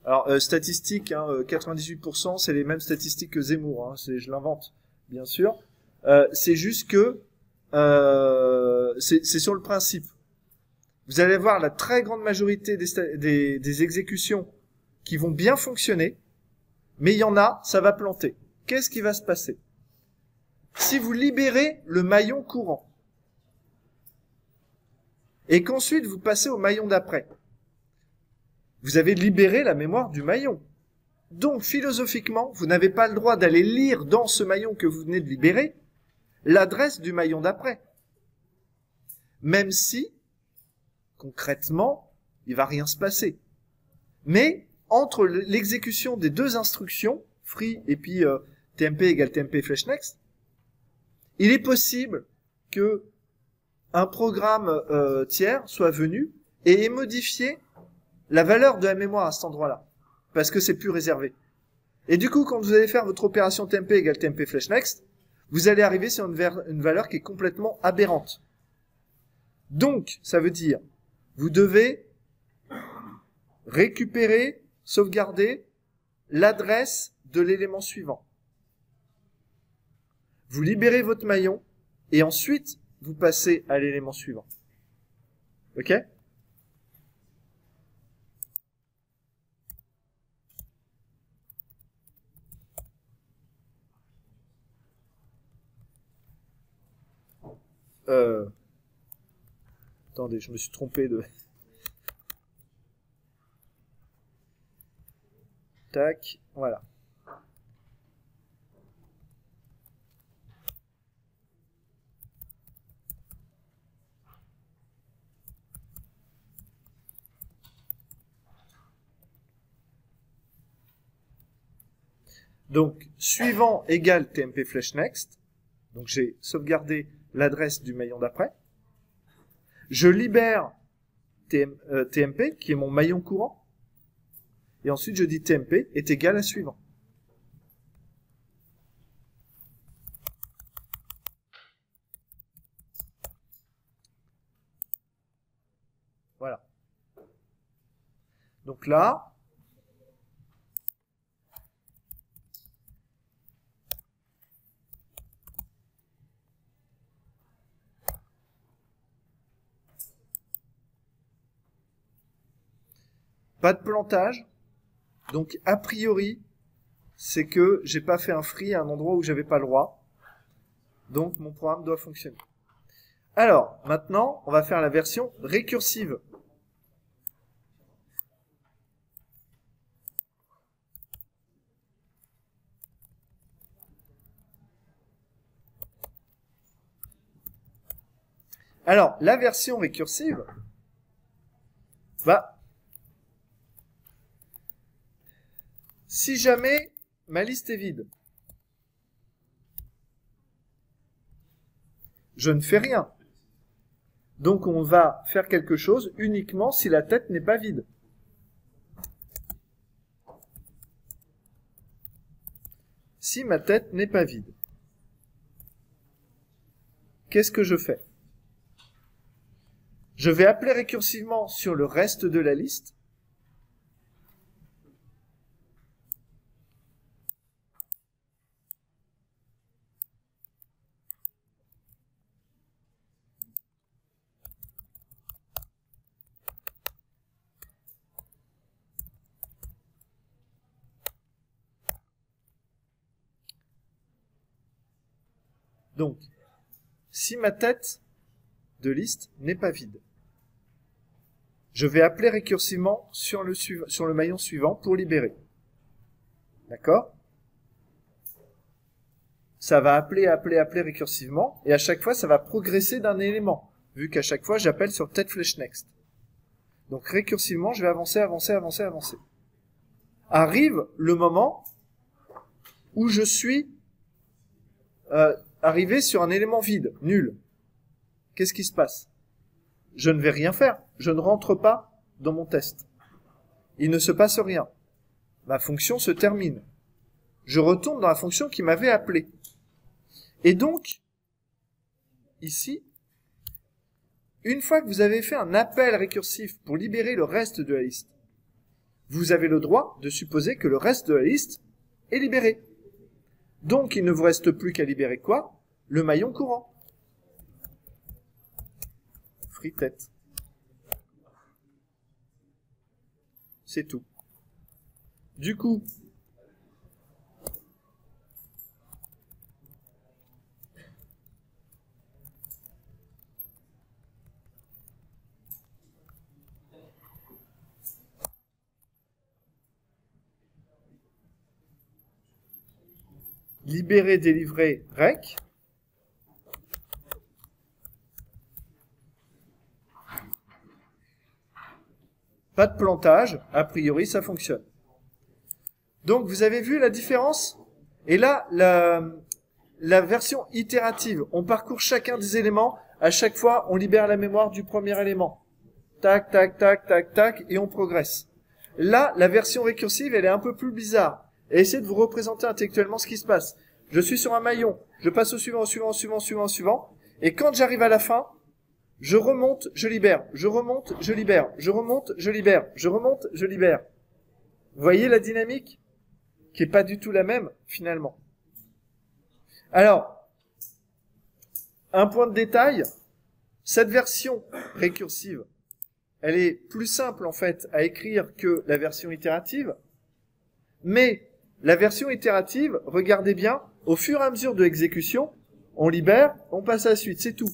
alors statistiques, hein, 98%, c'est les mêmes statistiques que Zemmour, hein, je l'invente, bien sûr, c'est juste que c'est sur le principe. Vous allez voir la très grande majorité des exécutions qui vont bien fonctionner, mais il y en a, ça va planter. Qu'est-ce qui va se passer? Si vous libérez le maillon courant, et qu'ensuite vous passez au maillon d'après, vous avez libéré la mémoire du maillon. Donc, philosophiquement, vous n'avez pas le droit d'aller lire dans ce maillon que vous venez de libérer l'adresse du maillon d'après. Même si, concrètement, il va rien se passer. Mais, entre l'exécution des deux instructions, free et puis TMP égale TMP flèche next, il est possible que un programme tiers soit venu et ait modifié la valeur de la mémoire à cet endroit-là, parce que c'est plus réservé. Et du coup, quand vous allez faire votre opération TMP égale TMP flèche next, vous allez arriver sur une valeur qui est complètement aberrante. Donc, ça veut dire, vous devez récupérer, sauvegarder l'adresse de l'élément suivant. Vous libérez votre maillon et ensuite, vous passez à l'élément suivant. OK ? Attendez, je me suis trompé de... Tac, voilà. Donc, suivant égale TMP flèche next. Donc, j'ai sauvegardé l'adresse du maillon d'après. Je libère TMP, qui est mon maillon courant. Et ensuite, je dis TMP est égal à suivant. Voilà. Donc là, pas de plantage. Donc, a priori, c'est que j'ai pas fait un free à un endroit où j'avais pas le droit. Donc, mon programme doit fonctionner. Alors, maintenant, on va faire la version récursive. Alors, la version récursive, si jamais ma liste est vide, je ne fais rien. Donc on va faire quelque chose uniquement si la tête n'est pas vide. Si ma tête n'est pas vide, qu'est-ce que je fais? Je vais appeler récursivement sur le reste de la liste. Donc, si ma tête de liste n'est pas vide, je vais appeler récursivement sur le maillon suivant pour libérer. D'accord? Ça va appeler récursivement, et à chaque fois, ça va progresser d'un élément, vu qu'à chaque fois, j'appelle sur tête flèche next. Donc, récursivement, je vais avancer. Arrive le moment où je suis arrivé sur un élément vide, nul. Qu'est-ce qui se passe? Je ne vais rien faire. Je ne rentre pas dans mon test. Il ne se passe rien. Ma fonction se termine. Je retourne dans la fonction qui m'avait appelé. Et donc, ici, une fois que vous avez fait un appel récursif pour libérer le reste de la liste, vous avez le droit de supposer que le reste de la liste est libéré. Donc, il ne vous reste plus qu'à libérer quoi? Le maillon courant. Free tête. C'est tout. Du coup, libérer, délivrer, rec. Pas de plantage, a priori ça fonctionne. Donc vous avez vu la différence? Et là, la version itérative, on parcourt chacun des éléments, à chaque fois on libère la mémoire du premier élément. Tac, tac, tac, tac, tac, et on progresse. Là, la version récursive, elle est un peu plus bizarre. et essayez de vous représenter intellectuellement ce qui se passe. Je suis sur un maillon, je passe au suivant, au suivant, au suivant, au suivant, au suivant, et quand j'arrive à la fin, je remonte, je libère, je remonte, je libère, je remonte, je libère, je remonte, je libère. Vous voyez la dynamique qui est pas du tout la même, finalement. Alors, un point de détail, cette version récursive, elle est plus simple, en fait, à écrire que la version itérative, mais la version itérative, regardez bien, au fur et à mesure de l'exécution, on libère, on passe à la suite, c'est tout.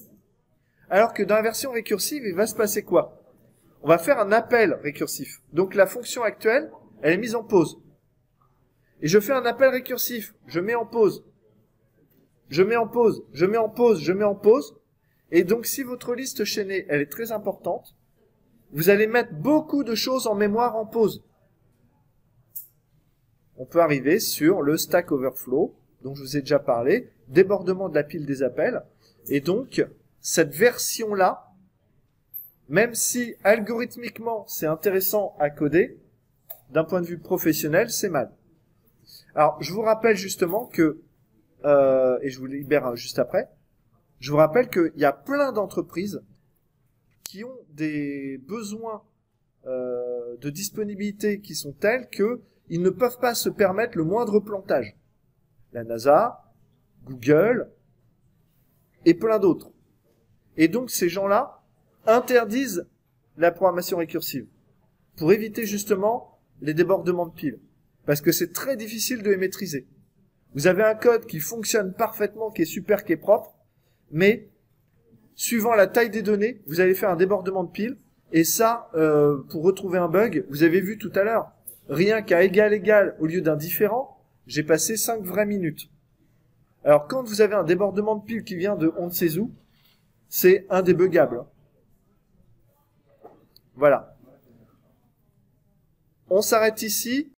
Alors que dans la version récursive, il va se passer quoi? On va faire un appel récursif. Donc la fonction actuelle, elle est mise en pause. Et je fais un appel récursif, je mets en pause. Je mets en pause, je mets en pause, je mets en pause. Et donc si votre liste chaînée, elle est très importante, vous allez mettre beaucoup de choses en mémoire en pause. On peut arriver sur le Stack Overflow, dont je vous ai déjà parlé, débordement de la pile des appels. Et donc, cette version-là, même si algorithmiquement c'est intéressant à coder, d'un point de vue professionnel, c'est mal. Alors, je vous rappelle justement que, et je vous libère juste après, je vous rappelle qu'il y a plein d'entreprises qui ont des besoins de disponibilité qui sont tels que ils ne peuvent pas se permettre le moindre plantage. La NASA, Google et plein d'autres. Et donc ces gens-là interdisent la programmation récursive pour éviter justement les débordements de piles. Parce que c'est très difficile de les maîtriser. Vous avez un code qui fonctionne parfaitement, qui est super, qui est propre, mais suivant la taille des données, vous allez faire un débordement de piles. Et ça, pour retrouver un bug, vous avez vu tout à l'heure, rien qu'à égal au lieu d'un différent, j'ai passé 5 vraies minutes. Alors quand vous avez un débordement de piles qui vient de on ne sait où, c'est indébuggable. Voilà. On s'arrête ici.